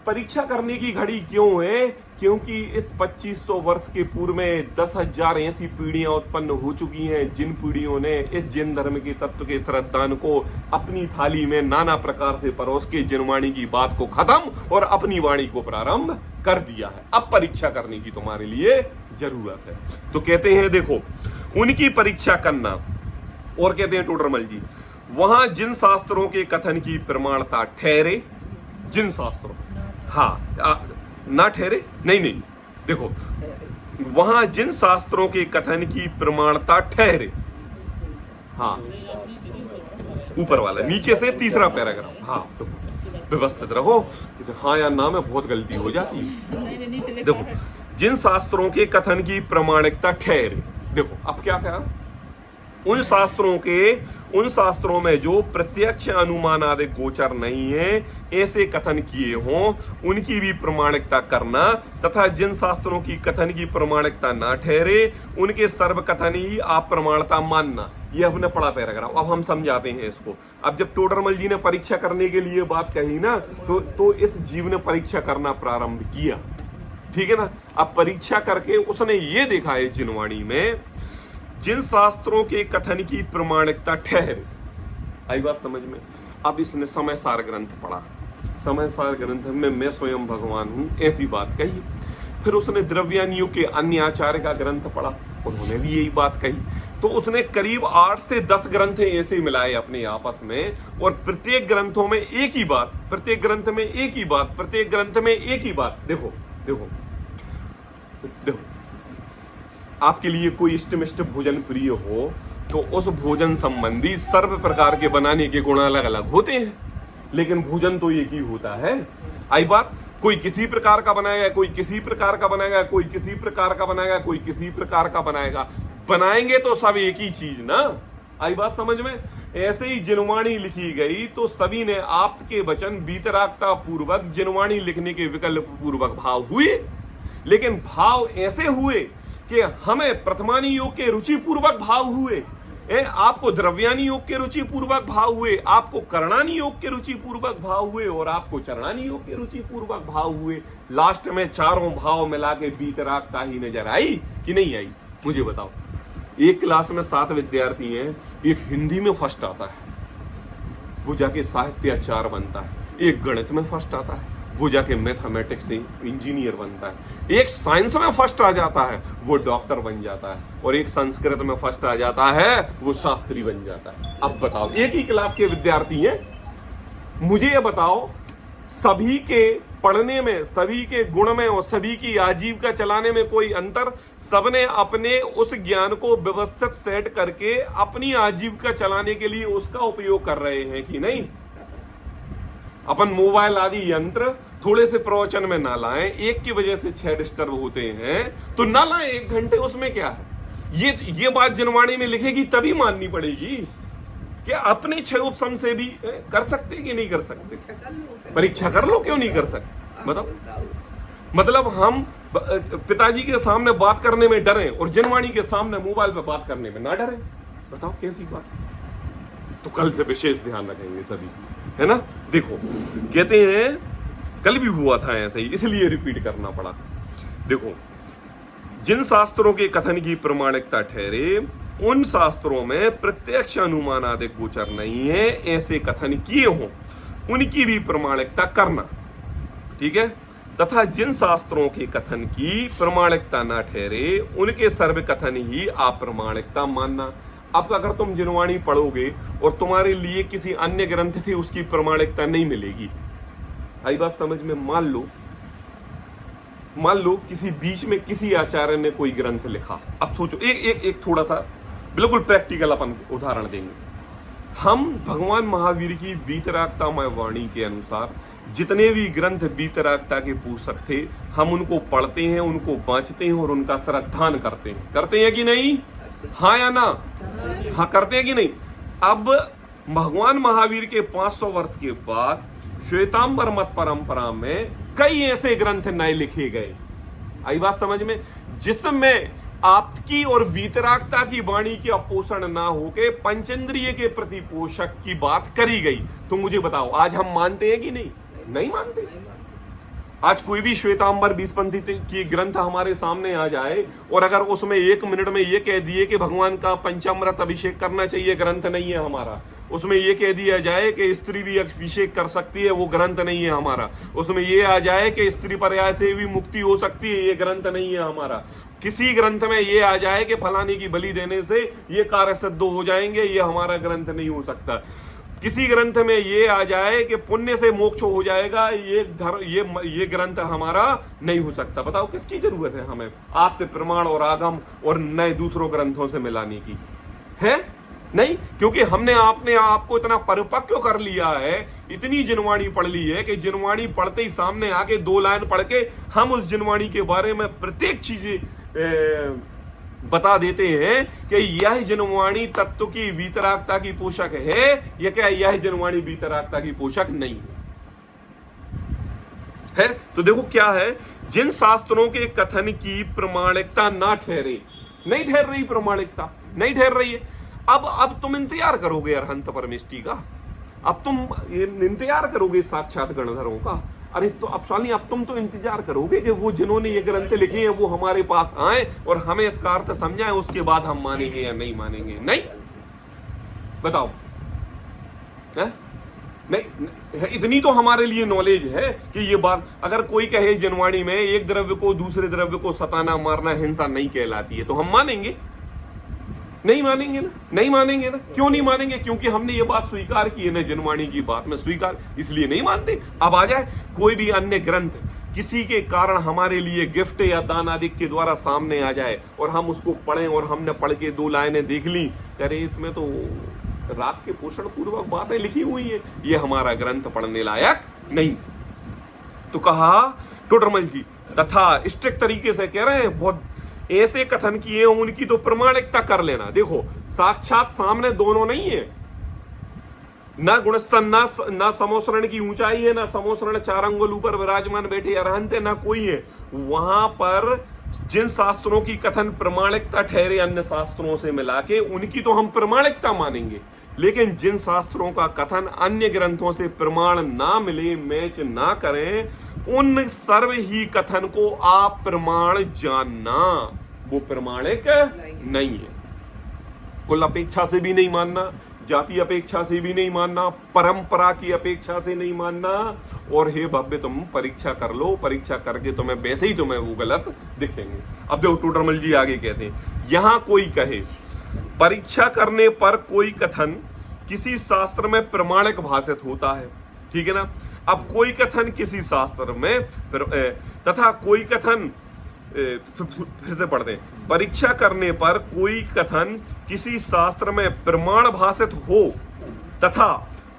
परीक्षा करने की घड़ी क्यों है? क्योंकि इस 2500 वर्ष के पूर्व में 10,000 ऐसी पीढ़ियां उत्पन्न हो चुकी हैं जिन पीढ़ियों ने इस जैन धर्म के तत्व के श्रद्धान को अपनी थाली में नाना प्रकार से परोस के जिनवाणी की बात को खत्म और अपनी वाणी को प्रारंभ कर दिया है। अब परीक्षा करने की तुम्हारे लिए जरूरत है। तो कहते हैं देखो, उनकी परीक्षा करना, और कहते हैं टोडरमल जी, वहां जिन शास्त्रों के कथन की प्रमाणता ठहरे, जिन शास्त्रों, हाँ ना ठहरे, नहीं, देखो वहां जिन शास्त्रों के कथन की प्रमाणता ठहरे, हाँ ऊपर वाला, नीचे से तीसरा पैराग्राफ, हाँ तो व्यवस्थित रहो। हाँ या ना में बहुत गलती हो जाती है। देखो, जिन शास्त्रों के कथन की प्रामाणिकता ठहरे, देखो अब क्या कहा, उन शास्त्रों में जो प्रत्यक्ष अनुमान आदि गोचर नहीं है, ऐसे कथन किए हों, उनकी भी प्रमाणिकता करना, तथा जिन शास्त्रों की कथन की प्रमाणिकता ना ठहरे, उनके सर्व कथन ही आप प्रमाणता मानना। ये हमने पढ़ा पैराग्राफ, अब हम समझाते हैं इसको। अब जब टोडरमल जी ने परीक्षा करने के लिए बात कही ना, तो इस जीव ने परीक्षा करना प्रारंभ किया, ठीक है ना। अब परीक्षा करके उसने ये देखा है जिनवाणी में, जिन शास्त्रों के कथन की प्रमाणिकता ठहरे, आई बात समझ में। अब इसने समय सार ग्रंथ पढ़ा, समय सार ग्रंथ में मैं स्वयं भगवान हूं ऐसी बात कही। फिर उसने द्रव्यानियों के अन्य आचार्य का ग्रंथ पढ़ा, उन्होंने भी यही बात कही। तो उसने करीब 8 से 10 ग्रंथ ऐसे मिलाए अपने आपस में, और प्रत्येक ग्रंथों में एक ही बात, प्रत्येक ग्रंथ में एक ही बात, प्रत्येक ग्रंथ में एक ही बात। देखो देखो देखो, आपके लिए कोई इष्टमिष्ट भोजन प्रिय हो तो उस भोजन संबंधी सर्व प्रकार के बनाने के गुण अलग अलग होते हैं, लेकिन भोजन तो एक ही होता है। आई बात, कोई किसी प्रकार का बनाएगा, कोई किसी प्रकार का बनाएगा, कोई किसी प्रकार का बनाएगा, कोई किसी प्रकार का बनाएगा, बनाएंगे तो सब एक ही चीज ना। आई बात समझ में? ऐसे ही जिनवाणी लिखी गई तो सभी ने आप्त के वचन वीतरागता पूर्वक जिनवाणी लिखने के विकल्प पूर्वक भाव हुए, लेकिन भाव ऐसे हुए कि हमें प्रथमानी योग के रुचि पूर्वक भाव हुए, आपको द्रव्यानी योग के रुचि पूर्वक भाव हुए, आपको करणानी योग के रुचि पूर्वक भाव हुए, और आपको चरणानी योग के रुचि पूर्वक भाव हुए। लास्ट में चारों भाव मिला के वीतरागता ही नजर आई कि नहीं आई? मुझे बताओ। एक क्लास में 7 विद्यार्थी हैं, एक हिंदी में फर्स्ट आता है, वो जाके साहित्याचार्य बनता है, एक गणित में फर्स्ट आता है, वो जाके मैथमेटिक्स से इंजीनियर बनता है, एक साइंस में फर्स्ट आ जाता है, वो डॉक्टर बन जाता है, और एक संस्कृत में फर्स्ट आ जाता है, वो शास्त्री बन जाता है। अब बताओ, एक ही क्लास के विद्यार्थी हैं, मुझे ये बताओ, सभी के पढ़ने में, सभी के गुण में और सभी की आजीविका चलाने में कोई अंतर? सबने अपने उस ज्ञान को व्यवस्थित सेट करके अपनी आजीविका चलाने के लिए उसका उपयोग कर रहे हैं कि नहीं? अपन मोबाइल आदि यंत्र थोड़े से प्रवचन में ना लाएं, एक की वजह से 6 डिस्टर्ब होते हैं, तो ना लाएं 1 घंटे, उसमें क्या है? ये बात जिनवाणी में लिखेगी तभी माननी पड़ेगी कि अपने 6 उपसम से भी कर सकते कि नहीं कर सकते? परीक्षा कर लो, क्यों नहीं कर सकते? बताओ। मतलब हम पिताजी के सामने बात करने में डरें और जिनवाणी के सामने मोबाइल पे बात करने में ना डरें? बताओ कैसी बात? तो कल से विशेष ध्यान रखेंगे सभी, है ना? देखो, कहते हैं कल भी हुआ था ऐसे ही, इसलिए रिपीट करना पड़ा। देखो, जिन शास्त्रों के कथन की प्रमाणिकता ठहरे उन शास्त्रों में प्रत्यक्ष अनुमान आदि गोचर नहीं है, ऐसे कथन किए हों उनकी भी प्रमाणिकता करना, ठीक है? तथा जिन शास्त्रों के कथन की प्रमाणिकता ना ठहरे उनके सर्व कथन ही अप्रमाणिकता मानना। अब अगर तुम जिनवाणी पढ़ोगे और तुम्हारे लिए किसी अन्य ग्रंथ से उसकी प्रमाणिकता नहीं मिलेगी, आई बात समझ में? मान लो किसी बीच में किसी आचार्य ने कोई ग्रंथ लिखा। अब सोचो, एक थोड़ा सा बिल्कुल प्रैक्टिकल अपन उदाहरण देंगे। हम भगवान महावीर की वीतरागतामय वाणी के अनुसार जितने भी ग्रंथ वीतरागता के पोषक थे, हम उनको पढ़ते हैं, उनको बांचते हैं और उनका श्रद्धान करते हैं कि नहीं? हाँ या ना? हाँ, करते हैं कि नहीं? अब भगवान महावीर के 500 वर्ष के बाद श्वेतांबर मत परंपरा में कई ऐसे ग्रंथ नए लिखे गए, आई बात समझ में, जिसमें आपकी और वीतरागता की वाणी की अपोषण ना होके पंचेंद्रिय के प्रति पोषक की बात करी गई। तो मुझे बताओ, आज हम मानते हैं कि नहीं? नहीं मानते। आज कोई भी श्वेतांबर 20पंथी की ग्रंथ हमारे सामने आ जाए और अगर उसमें 1 मिनट में ये कह दिए कि भगवान का पंचामृत अभिषेक करना चाहिए, ग्रंथ नहीं है हमारा। उसमें ये कह दिया जाए कि स्त्री भी अभिषेक कर सकती है, वो ग्रंथ नहीं है हमारा। उसमें ये आ जाए कि स्त्री पर्याय से भी मुक्ति हो सकती है, ये ग्रंथ नहीं है हमारा। किसी ग्रंथ में ये आ जाए कि फलाने की बलि देने से ये कार्य सिद्ध हो जाएंगे, ये हमारा ग्रंथ नहीं हो सकता। किसी ग्रंथ में ये आ जाए कि पुण्य से मोक्ष हो जाएगा, ये ग्रंथ हमारा नहीं हो सकता। बताओ किसकी जरूरत है हमें आप्त प्रमाण और आगम और नए दूसरों ग्रंथों से मिलाने की? है नहीं, क्योंकि हमने अपने आप को इतना परिपक्व कर लिया है, इतनी जिनवाणी पढ़ ली है कि जिनवाणी पढ़ते ही सामने आके 2 लाइन पढ़ के हम उस जिनवाणी के बारे में प्रत्येक चीजें बता देते हैं कि यह जिनवाणी तत्व की वीतरागता की पोषक है, या क्या यह जिनवाणी वीतरागता की पोषक नहीं है? तो देखो क्या है, जिन शास्त्रों के कथन की प्रमाणिकता ना ठहरे, नहीं ठहर रही प्रमाणिकता, नहीं ठहर रही है। अब तुम इंतजार करोगे अरहंत परमेष्टि का, अब तुम इंतजार करोगे साक्षात गणधरों का। अरे तो अब स्वामी, अब तुम तो इंतजार करोगे कि वो जिन्होंने ये ग्रंथ लिखे हैं वो हमारे पास आए और हमें इसका अर्थ समझाएं, उसके बाद हम मानेंगे या नहीं मानेंगे? नहीं, बताओ है? नहीं, इतनी तो हमारे लिए नॉलेज है कि ये बात अगर कोई कहे जनवाणी में एक द्रव्य को दूसरे द्रव्य को सताना मारना हिंसा नहीं कहलाती है, तो हम मानेंगे? नहीं मानेंगे ना, नहीं मानेंगे ना। क्यों नहीं मानेंगे? क्योंकि हमने ये बात स्वीकार की है ना, जनवाणी की बात में स्वीकार, इसलिए नहीं मानते। अब आ जाए कोई भी अन्य ग्रंथ किसी के कारण हमारे लिए गिफ्ट या दान आदि के द्वारा सामने आ जाए और हम उसको पढ़ें और हमने पढ़ के 2 लाइनें देख ली, अरे इसमें तो राग के पोषण पूर्वक बातें लिखी हुई है, ये हमारा ग्रंथ पढ़ने लायक नहीं। तो कहा टोडरमल जी, तथा स्ट्रिक्ट तरीके से कह रहे हैं, बहुत ऐसे कथन किए उनकी तो प्रमाणिकता कर लेना। देखो साक्षात सामने दोनों नहीं है, ना गुणस्तन ना समोसरण की ऊंचाई है, ना समोसरण 4 अंगुल ऊपर विराजमान बैठे अरहंत है, ना कोई है। वहां पर जिन शास्त्रों की कथन प्रमाणिकता ठहरे अन्य शास्त्रों से मिला के, उनकी तो हम प्रमाणिकता मानेंगे, लेकिन जिन शास्त्रों का कथन अन्य ग्रंथों से प्रमाण ना मिले, मैच ना करें, उन सर्व ही कथन को आप प्रमाण जानना, वो प्रमाणिक नहीं है। कुल अपेक्षा से भी नहीं मानना, जाति अपेक्षा से भी नहीं मानना, परंपरा की अपेक्षा से नहीं मानना, और हे भव्य तुम परीक्षा कर लो, परीक्षा करके तुम्हें वैसे ही तुम्हें वो गलत दिखेंगे। अब देखो टोडरमल जी आगे कहते हैं, यहां कोई कहे परीक्षा करने पर कोई कथन किसी शास्त्र में प्रमाणिक भाषित होता है, ठीक है ना। अब कोई कथन किसी शास्त्र में तथा कोई कथन, फिर से पढ़ते हैं, परीक्षा करने पर कोई कथन किसी शास्त्र में प्रमाण भाषित हो तथा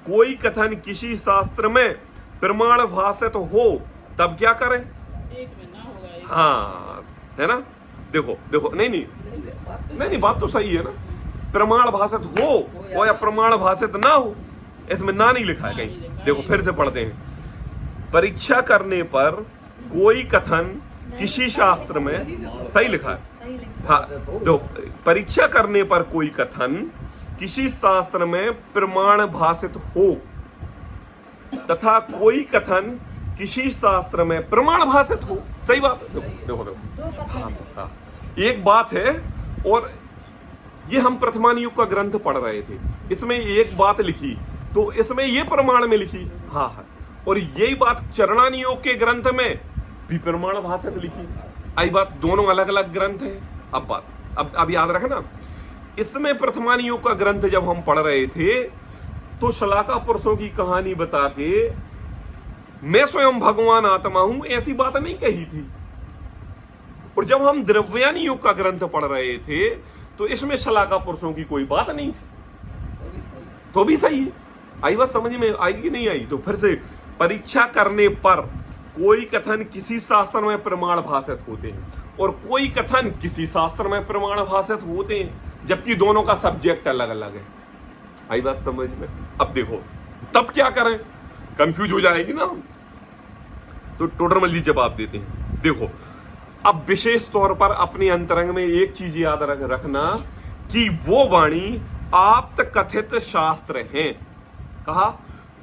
कोई कथन किसी शास्त्र में प्रमाण भाषित हो, तब क्या करें? एक में ना होगा, एक हाँ, है ना। देखो देखो, नहीं, बात तो सही है ना। प्रमाण भाषित हो या प्रमाण भाषित ना हो, इसमें ना नहीं लिखा है कहीं। देखो फिर से पढ़ते हैं, परीक्षा करने पर कोई कथन किसी शास्त्र में, सही लिखा है, हाँ, दो, परीक्षा करने पर कोई कथन किसी शास्त्र में प्रमाण भाषित हो तथा कोई कथन किसी शास्त्र में प्रमाण भाषित हो, सही बात है। देखो हाँ, एक बात है, और ये हम प्रथमान युग का ग्रंथ पढ़ रहे थे, इसमें एक बात लिखी तो इसमें ये प्रमाण में लिखी, हाँ, और यही बात चरणान योग के ग्रंथ में भी प्रमाण भाषित लिखी। आई बात, दोनों अलग अलग ग्रंथ है। अब बात अब याद रखना, इसमें प्रथमान योग का ग्रंथ जब हम पढ़ रहे थे तो शलाका पुरुषों की कहानी बता के मैं स्वयं भगवान आत्मा हूं, ऐसी बात नहीं कही थी। और जब हम द्रव्यान योग का ग्रंथ पढ़ रहे थे तो इसमें शलाका पुरुषों की कोई बात नहीं थी, तो भी सही है। आई बात समझ में आई कि नहीं आई? तो फिर से, परीक्षा करने पर कोई कथन किसी शास्त्र में प्रमाण भाषित होते हैं और कोई कथन किसी शास्त्र में प्रमाण भाषित होते हैं, जबकि दोनों का सब्जेक्ट अलग अलग है। आई बात समझ में? अब देखो तब क्या करें, कंफ्यूज हो जाएगी ना। तो टोडरमल जी जवाब देते हैं, देखो अब विशेष तौर पर अपने अंतरंग में एक चीज याद रखना कि वो वाणी आप्त कथित शास्त्र हैं। कहा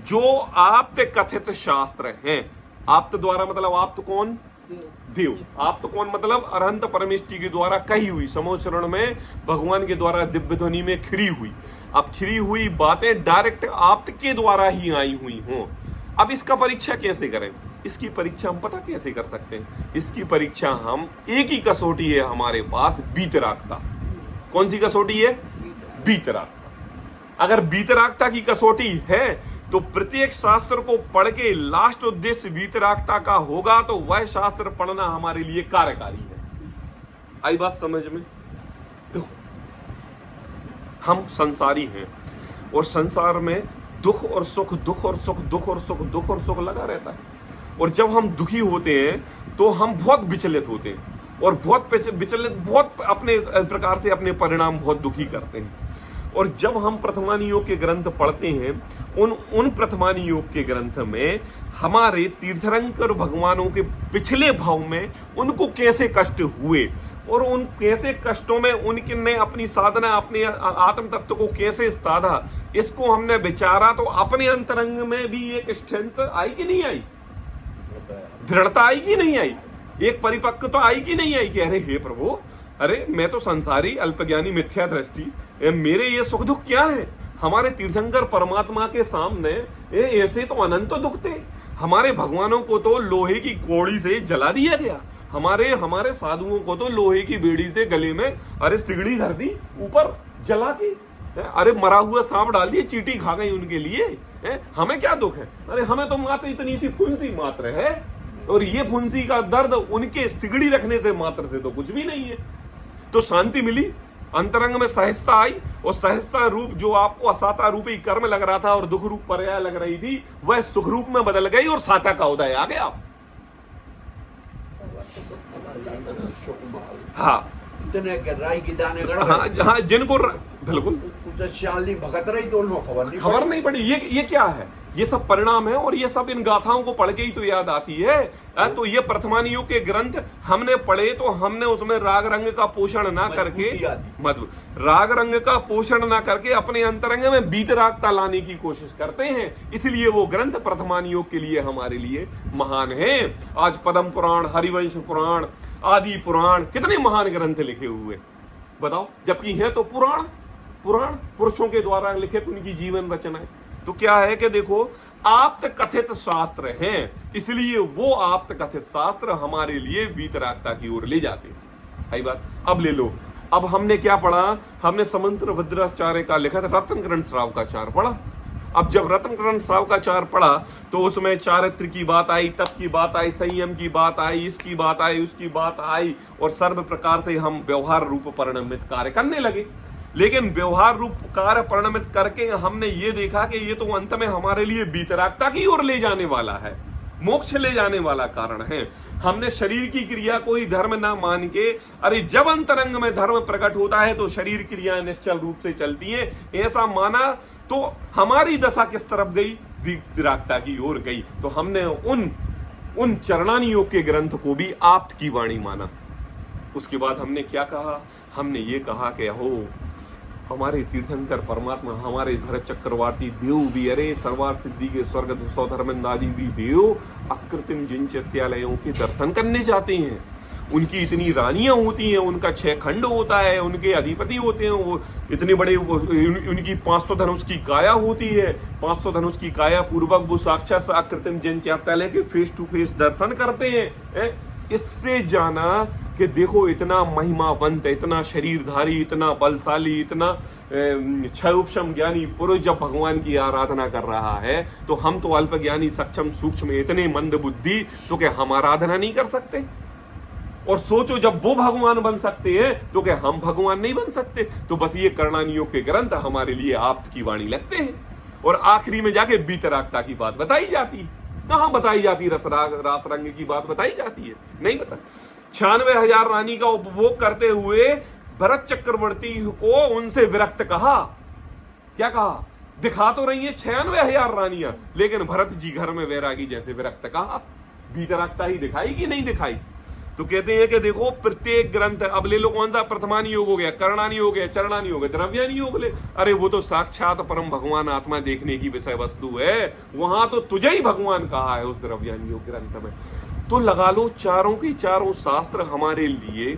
जो आप्त कथित शास्त्र हैं, आप्त द्वारा मतलब आप्त कौन? देव। आप्त कौन मतलब अरहंत परमेष्टि के द्वारा कही हुई, समोचरण में भगवान के द्वारा दिव्य ध्वनि में खिरी हुई। अब खिरी हुई बातें डायरेक्ट आप्त के द्वारा ही आई हुई हों। अब इसका परीक्षा कैसे करें? इसकी परीक्षा हम पता कैसे कर सकते हैं? इसकी परीक्षा हम, एक ही कसौटी है हमारे पास, बीतरागता। कौन सी कसौटी है? बीतरागता। अगर बीतरागता की कसौटी है तो प्रत्येक शास्त्र को पढ़ के लास्ट उद्देश्य वीतरागता का होगा, तो वह शास्त्र पढ़ना हमारे लिए कार्यकारी है। आई बात समझ में? तो हम संसारी हैं और संसार में दुख और सुख, दुख और सुख, दुख और सुख, दुख और सुख लगा रहता है। और जब हम दुखी होते हैं तो हम बहुत विचलित होते हैं और बहुत विचलित, बहुत अपने प्रकार से अपने परिणाम बहुत दुखी करते हैं। और जब हम प्रथमान योग के ग्रंथ पढ़ते हैं, उन प्रथमान योग के ग्रंथ में हमारे तीर्थंकर भगवानों के पिछले भाव में उनको कैसे कष्ट हुए और उन कैसे कष्टों में उनके ने अपनी साधना, अपने आत्म तत्व को कैसे साधा, इसको हमने विचारा तो अपने अंतरंग में भी एक स्ट्रेंथ आई कि नहीं आई? दृढ़ता आई कि नहीं आई? एक परिपक्वता आई कि नहीं आई कि अरे हे प्रभु, अरे मैं तो संसारी, अल्पज्ञानी, मिथ्या दृष्टि, मेरे ये सुख दुख क्या है? हमारे तीर्थंकर परमात्मा के सामने ऐसे तो अनंत दुख थे। हमारे भगवानों को तो लोहे की कौड़ी से जला दिया गया, हमारे साधुओं को तो लोहे की बेड़ी से गले में अरे सिगड़ी धर दी, ऊपर जला दी, अरे मरा हुआ सांप डाल दिए, चींटी खा गई उनके लिए। हमें क्या दुख है? अरे हमें तो मात्र इतनी सी फुंसी मात्र है, और ये फुंसी का दर्द उनके सिगड़ी रखने से मात्र से तो कुछ भी नहीं है। तो शांति मिली, अंतरंग में सहजता आई, और सहजता रूप जो आपको असाता रूपी कर्म लग रहा था और दुख रूप पर्याय लग रही थी, वह सुख रूप में बदल गई और साता का उदय आ गया। हाँ इतने गहराई की दाने हाँ जिनको बिल्कुल भगत रही तो खबर नहीं पड़ी ये क्या है, ये सब परिणाम है, और ये सब इन गाथाओं को पढ़ के ही तो याद आती है। तो ये प्रथमानियों के ग्रंथ हमने पढ़े तो हमने उसमें राग रंग का पोषण ना करके, मतलब राग रंग का पोषण ना करके अपने अंतरंग में बीतरागता लाने की कोशिश करते हैं, इसलिए वो ग्रंथ प्रथमानियों के लिए हमारे लिए महान है। आज पद्म पुराण, हरिवंश पुराण, आदि पुराण, कितने महान ग्रंथ लिखे हुए बताओ, जबकि हैं तो पुराण पुरुषों के द्वारा लिखित उनकी जीवन रचनाएं। तो क्या है कि देखो, आप्त कथित शास्त्र हैं, इसलिए वो आप्त कथित शास्त्र हमारे लिए वीतरागता की ओर ले जाते हैं। आई बात। अब ले लो, अब हमने क्या पढ़ा? हमने समंत्र भद्राचार्य का लिखा था रत्नकरण श्रावकाचार पढ़ा। अब जब रत्नकरण श्रावकाचार पढ़ा तो उसमें चारित्र की बात आई, तप की बात आई, संयम की बात आई, इसकी बात आई, उसकी बात आई, और सर्व प्रकार से हम व्यवहार रूप परिणमित कार्य करने लगे। लेकिन व्यवहार रूप कार्य परिणमित करके हमने ये देखा कि ये तो अंत में हमारे लिए बीतरागता की ओर ले जाने वाला है, मोक्ष ले जाने वाला कारण है। हमने शरीर की क्रिया को ही धर्म ना मान के, अरे जब अंतरंग में धर्म प्रकट होता है तो शरीर क्रियाएं निश्चल रूप से चलती हैं, ऐसा माना तो हमारी दशा किस तरफ गई? विरागता की ओर गई। तो हमने उन चरणानी योग के ग्रंथ को भी आप्त की वाणी माना। उसके बाद हमने क्या कहा? हमने ये कहा कि हो हमारे तीर्थंकर परमात्मा, हमारे भरत चक्रवर्ती देव भी, अरे सर्वार सिद्धि के स्वर्ग सौधर्मेंद्र आदि भी देव अकृत्रिम जिन चैत्यालयों के दर्शन करने जाते हैं। उनकी इतनी रानियां होती हैं, उनका 6 खंड होता है, उनके अधिपति होते हैं, वो इतने बड़े, उनकी 500 धनुष की काया होती है, 500 धनुष की काया पूर्वक वो साक्षात अकृत्रिम जिन चैत्यालय के फेस टू फेस दर्शन करते हैं। इससे जाना कि देखो इतना महिमावंत, इतना शरीरधारी, इतना बलशाली, इतना क्षयोपशम ज्ञानी पुरुष जब भगवान की आराधना कर रहा है, तो हम तो अल्प ज्ञानी, सक्षम, सूक्ष्म, इतने मंद बुद्धि, तो क्या हम आराधना नहीं कर सकते? और सोचो जब वो भगवान बन सकते हैं तो क्या हम भगवान नहीं बन सकते? तो बस ये कर्णानियों के ग्रंथ हमारे लिए आप्त की वाणी लगते हैं। और आखिरी में जाके बीतरागता की बात बताई जाती है। कहां बताई जाती है? रास रंग की बात बताई जाती है? नहीं बता। 96,000 रानी का उपभोग करते हुए भरत चक्रवर्ती को उनसे विरक्त कहा। क्या कहा? दिखा तो रही है 96,000 रानियां, लेकिन भरत जी घर में वैरागी जैसे विरक्त कहा। बीतरागता ही दिखाई कि नहीं दिखाई? तो कहते हैं कि देखो प्रत्येक ग्रंथ, अब ले लो कौन सा, प्रथमानी योग हो गया, कर्णानी योग है, चरणानी योग है, द्रव्यानी योग ले, अरे वो तो साक्षात परम भगवान आत्मा देखने की विषय वस्तु है, वहां तो तुझे ही भगवान कहा है उस द्रव्यानी योग ग्रंथ में। तो लगा लो चारों के चारों शास्त्र हमारे लिए,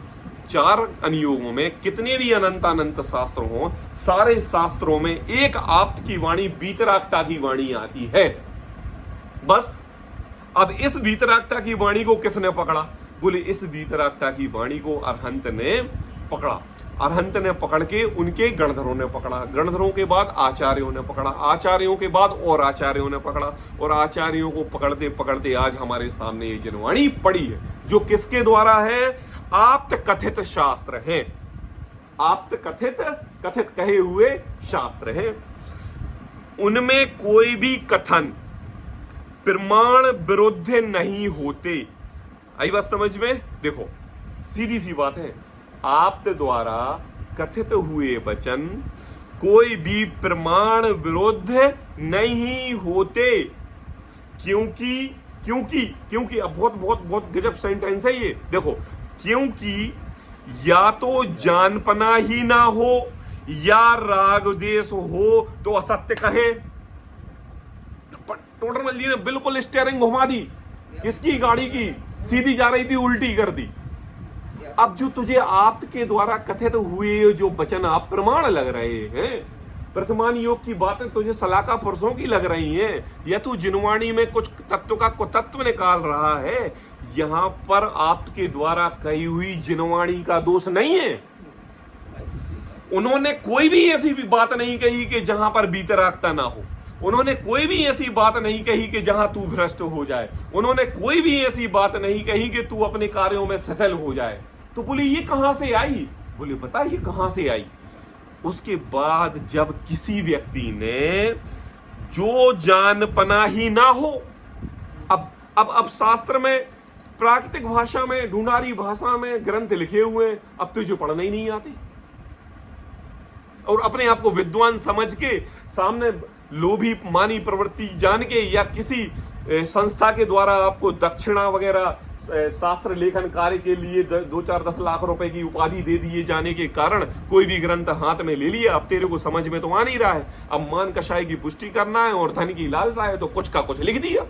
4 अनुयोगों में कितने भी अनंत शास्त्र हों, सारे शास्त्रों में एक आप्त की वाणी, बीतरागता की वाणी आती है। बस अब इस बीतरागता की वाणी को किसने पकड़ा? बोले इस बीतरागता की वाणी को अरहंत ने पकड़ा। अरहंत ने पकड़ के उनके गणधरों ने पकड़ा, गणधरों के बाद आचार्यों ने पकड़ा, आचार्यों के बाद और आचार्यों ने पकड़ा, और आचार्यों को पकड़ते पकड़ते आज हमारे सामने ये जनवाणी पड़ी है, जो किसके द्वारा है? आप्त कथित शास्त्र है। आप्त कथित कहे हुए शास्त्र है। उनमें कोई भी कथन प्रमाण विरुद्ध नहीं होते। आई बात समझ में? देखो सीधी सी बात है, आप्त द्वारा कथित हुए वचन कोई भी प्रमाण विरुद्ध नहीं होते। क्योंकि अब बहुत गजब सेंटेंस है ये। देखो, क्योंकि या तो जानपना ही ना हो या राग देश हो तो असत्य कहें। टोडरमल जी ने बिल्कुल स्टीयरिंग घुमा दी, किसकी गाड़ी की? सीधी जा रही थी, उल्टी कर दी। अब जो तुझे आप्त के द्वारा कथित हुए जो वचन आप प्रमाण लग रहे हैं, वर्तमान योग की बातें तुझे सलाका पुरुषों की लग रही हैं, या तू जिनवाणी में कुछ तत्व का कुतत्व निकाल रहा है। यहां पर आपके द्वारा कही हुई जिनवाणी का दोष नहीं है। उन्होंने कोई भी ऐसी भी बात नहीं कही कि जहां पर बीतरागता ना हो। उन्होंने कोई भी ऐसी बात नहीं कही कि जहां तू भ्रष्ट हो जाए। उन्होंने कोई भी ऐसी बात नहीं कही कि तू अपने कार्यों में सफल हो जाए। तो बोले ये कहां से आई? बोले पता ये कहां से आई? उसके बाद जब किसी व्यक्ति ने जो जान पनाही ना हो, अब शास्त्र में, प्राकृतिक भाषा में, ढूंढारी भाषा में ग्रंथ लिखे हुए हैं, अब तुझे पढ़ना ही नहीं आते, और अपने आप को विद्वान समझ के सामने लोभी मानी प्रवृत्ति जान के, या किसी संस्था के द्वारा आपको दक्षिणा वगैरह शास्त्र लेखन कार्य के लिए 2-4-10 लाख रुपए की उपाधि दे दिए जाने के कारण कोई भी ग्रंथ हाथ में ले लिया। अब तेरे को समझ में तो आ नहीं रहा है, अब मान कषाय की पुष्टि करना है और धन की लालसा है, तो कुछ का कुछ लिख दिया।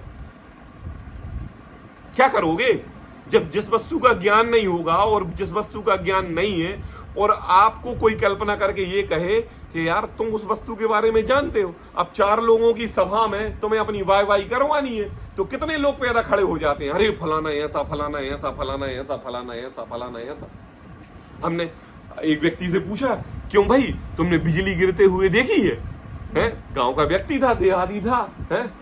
क्या करोगे जब जिस वस्तु का ज्ञान नहीं होगा, और जिस वस्तु का ज्ञान नहीं है, और आपको कोई कल्पना करके ये कहे कि यार तुम उस वस्तु के बारे में जानते हो, अब 4 लोगों की सभा में तुम्हें अपनी वाई करवानी है, तो कितने लोग पैदा खड़े हो जाते हैं, अरे फलाना ऐसा, फलाना ऐसा, फलाना ऐसा, फलाना ऐसा, फलाना ऐसा। हमने एक व्यक्ति से पूछा, क्यों भाई तुमने बिजली गिरते हुए देखी है? गांव का व्यक्ति था, देहाती था,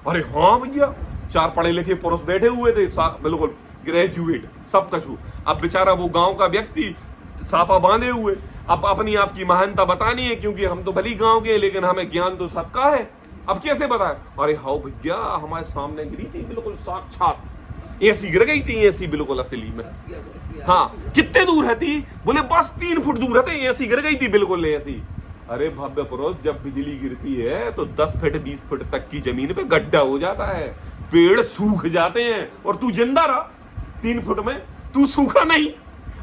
अरे हाँ भैया, 4 पढ़े लिखे पुरुष बैठे हुए थे, बिल्कुल ग्रेजुएट, सब कछु। अब बेचारा वो गांव का व्यक्ति सापा बांधे हुए, अब अपनी आपकी महानता बतानी है, क्योंकि हम तो भली गांव के हैं, लेकिन हमें ज्ञान तो सबका है। अब कैसे बताए? अरे हाँ भैया, हमारे सामने गिरी थी बिल्कुल साक्षात, ऐसी गिर गई थी, ऐसी बिल्कुल असली में। हाँ, कितने दूर है थी? बोले बस 3 फुट दूर है, ऐसी गिर गई थी बिल्कुल ऐसी। अरे भव्य पुरुष, जब बिजली गिरती है तो 10 फीट 20 फीट तक की जमीन पे गड्ढा हो जाता है, पेड़ सूख जाते हैं, और तू जिंदा रहा 3 फुट में, तू सूखा नहीं।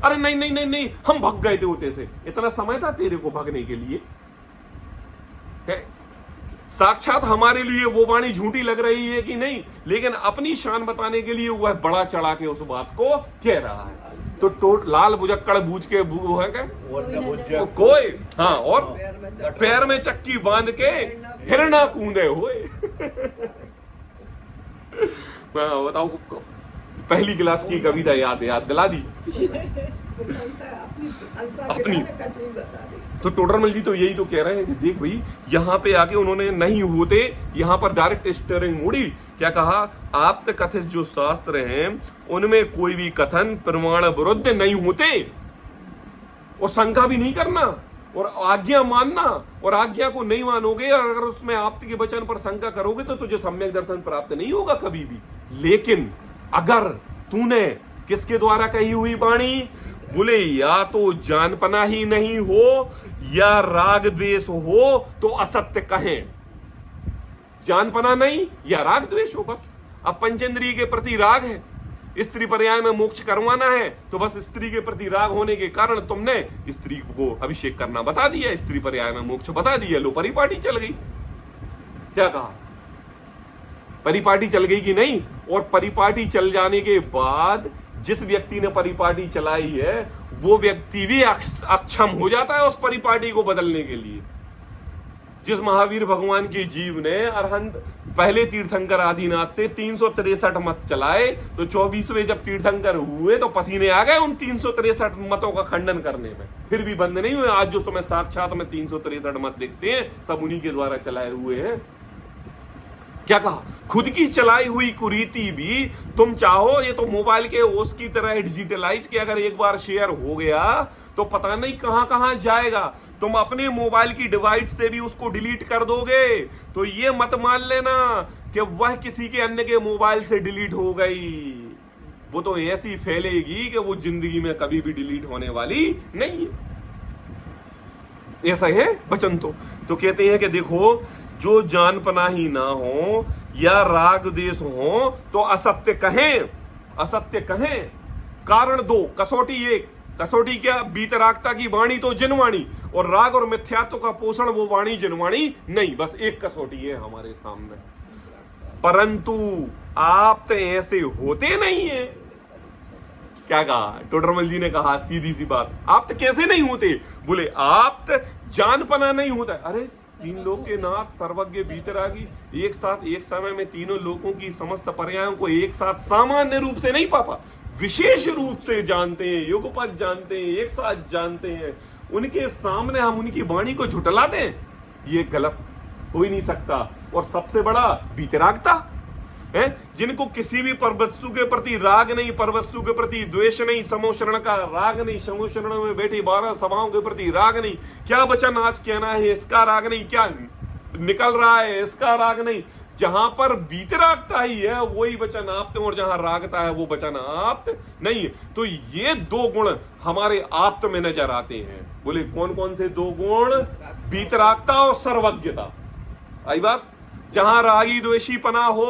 अरे नहीं नहीं नहीं नहीं, हम भाग गए थे होते से, इतना समय था तेरे को भागने के लिए? साक्षात हमारे लिए वो वाणी झूठी लग रही है कि नहीं, लेकिन अपनी शान बताने के लिए वह बड़ा चढ़ा के उस बात को कह रहा है। तो लाल बुझक्कड़ बूझ के वो है क्या कोई? हाँ, और पैर में चक्की बांध के हिरना कूदे हुए। बताओ, पहली क्लास की कविता याद दिला दी अपनी। तो टोडरमल जी तो यही तो कह रहे हैं कि देख भाई, यहाँ पे आके उन्होंने नहीं होते, यहाँ पर डायरेक्ट स्टीयरिंग मोड़ी। क्या कहा? आप कथित जो शास्त्र हैं उनमें कोई भी कथन प्रमाण विरुद्ध नहीं होते, और शंका भी नहीं करना, और आज्ञा मानना, और आज्ञा को नहीं मानोगे, और अगर उसमें आप के वचन पर शंका करोगे तो तुझे सम्यक दर्शन प्राप्त नहीं होगा कभी भी। लेकिन अगर तूने किसके द्वारा कही हुई वाणी, बोले या तो जानपना ही नहीं हो या राग द्वेष हो, तो असत्य कहें। जानपना नहीं या राग द्वेष हो, बस। अब पंचेंद्रिय के प्रति राग है, स्त्री पर्याय में मोक्ष करवाना है, तो बस स्त्री के प्रति राग होने के कारण तुमने स्त्री को अभिषेक करना बता दिया, स्त्री पर्याय में मोक्ष बता दिया, लो परिपाटी चल गई। क्या कहा? परिपाटी चल गई कि नहीं? और परिपाटी चल जाने के बाद जिस व्यक्ति ने परिपाटी चलाई है वो व्यक्ति भी अक्षम हो जाता है उस परिपाटी को बदलने के लिए। जिस महावीर भगवान के जीव ने अरहंत पहले तीर्थंकर आदिनाथ से 363 मत चलाए, तो 24वें जब तीर्थंकर हुए तो पसीने आ गए उन 363 मतों का खंडन करने में, फिर भी बंद नहीं हुए। आज जो तुम्हें साक्षात में 363 मत दिखते हैं, सब उन्हीं के द्वारा चलाए हुए हैं। क्या कहा? खुद की चलाई हुई कुरीति भी तुम चाहो, ये तो मोबाइल के ओस की तरह डिजिटलाइज के अगर एक बार शेयर हो गया तो पता नहीं कहां कहां जाएगा। तुम अपने मोबाइल की डिवाइस से भी उसको डिलीट कर दोगे तो ये मत मान लेना कि वह किसी के अन्य के मोबाइल से डिलीट हो गई। वो तो ऐसी फैलेगी कि वो जिंदगी में कभी भी डिलीट होने वाली नहीं है। ऐसा है वचन। तो कहते हैं कि देखो, जो जानपना ही ना हो या राग देश हो तो असत्य कहें, असत्य कहें। कारण 2, कसौटी 1। कसौटी क्या? बीतरागता की वाणी तो जिनवाणी, और राग और मिथ्यात्व का पोषण वो वाणी जिनवाणी नहीं। बस एक कसौटी है हमारे सामने। परंतु आप तो ऐसे होते नहीं है। क्या कहा? टोडरमल जी ने कहा सीधी सी बात, आप तो कैसे नहीं होते? बोले आप तो जानपना नहीं होता। अरे तीन लोक के नाथ सर्वज्ञ बीतरागी, एक साथ एक समय में तीनों लोकों की समस्त पर्यायों को एक साथ सामान्य रूप से नहीं पापा, विशेष रूप से जानते हैं, युगपत जानते हैं, एक साथ जानते हैं। उनके सामने हम उनकी वाणी को झुठला दें, ये गलत हो ही नहीं सकता। और सबसे बड़ा बीतरागता है, जिनको किसी भी परवस्तु के प्रति राग नहीं, परवस्तु के प्रति द्वेष नहीं, समोषण का राग नहीं, समोषण में बैठी 12 सभाओं के प्रति राग नहीं, क्या वचन आज कहना है इसका राग नहीं, क्या निकल रहा है इसका राग नहीं। जहां पर बीतरागता ही है वही वचन आप्त, और जहां रागता है वो वचन आप्त नहीं है। तो ये दो गुण हमारे आप्त में नजर आते हैं। बोले कौन कौन से दो गुण? बीतरागता और सर्वज्ञता। आई बात? जहां रागी द्वेषी पना हो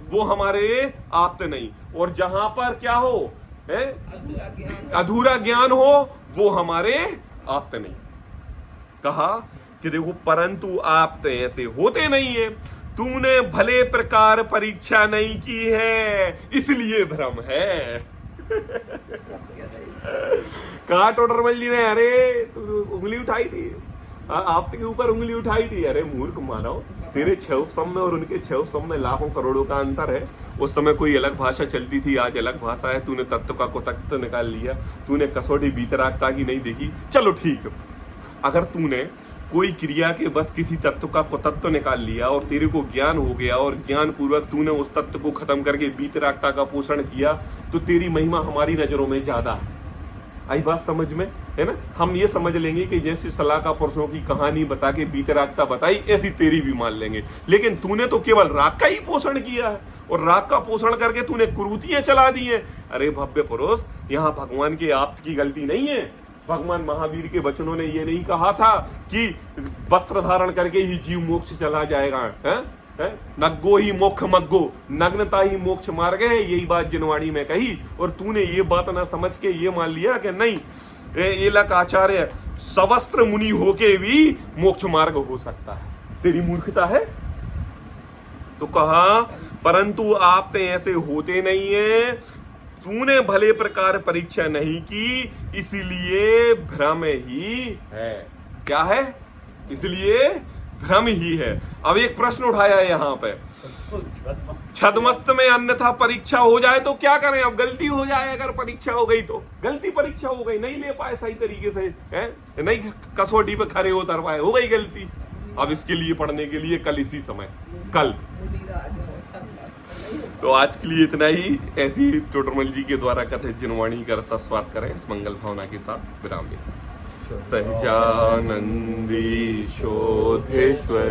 वो हमारे आप्त नहीं, और जहां पर क्या हो है अधूरा ज्ञान हो वो हमारे आप्त नहीं। कहा कि देखो परंतु आप्त ऐसे होते नहीं है, तूने भले प्रकार परीक्षा नहीं की है इसलिए भ्रम है। कहा टोडरमल जी ने, अरे तू उंगली उठाई थी, आप के ऊपर उंगली उठाई थी। अरे मूर्ख मानव, तेरे छह सम में और उनके छह सम में लाखों करोड़ों का अंतर है। उस समय कोई अलग भाषा चलती थी, आज अलग भाषा है। तूने तत्व का को तत्व निकाल लिया, तूने कसौटी बीतरागता की नहीं देखी। चलो ठीक, अगर तूने कोई क्रिया के बस किसी तत्व का कुतत्व निकाल लिया और तेरे को ज्ञान हो गया और ज्ञान पूर्वक तूने उस तत्व को खत्म करके बीतरागता का पोषण किया, तो तेरी महिमा हमारी नजरों में ज्यादा है। आई बात समझ में? है ना? हम ये समझ लेंगे कि जैसे सलाका पुरुषों की कहानी बता के बीतरागता बताई, ऐसी तेरी भी मान लेंगे। लेकिन तूने तो केवल राग का ही पोषण किया है, और राग का पोषण करके तूने कुरूतियां चला दी हैं। अरे भव्य पुरुष, यहाँ भगवान के आप्त की गलती नहीं है। भगवान महावीर के वचनों ने ये नहीं कहा था कि वस्त्र धारण करके ही जीव मोक्ष चला जाएगा, है? नग्गो ही मोक्ष मग्गो, नग्नता ही मोक्ष मार्ग है, यही बात जिनवाणी में कही। और तूने ये बात ना समझ के ये मान लिया कि नहीं ये लक आचार्य सवस्त्र मुनि होके भी मोक्ष मार्ग हो सकता है। तेरी मूर्खता है। तो कहा परंतु आप तो ऐसे होते नहीं है, तूने भले प्रकार परीक्षा नहीं की इसलिए भ्रम ही है। क्या है? इसलिए भ्रम ही है। अब एक प्रश्न उठाया यहाँ पे, छद्मस्त में अन्यथा परीक्षा हो जाए तो क्या करें? अब गलती हो जाए, अगर परीक्षा हो गई तो गलती परीक्षा हो गई, नहीं ले पाए सही तरीके से, है नहीं कसौटी पे खड़े उतर पाए, हो गई गलती। अब इसके लिए पढ़ने के लिए कल इसी समय, कल। तो आज के लिए इतना ही। ऐसी टोडरमल जी के द्वारा कथित जिनवाणी का रसास्वाद करें इस मंगल भावना के साथ। विराम दें। सहजानंदी शोधेश्वर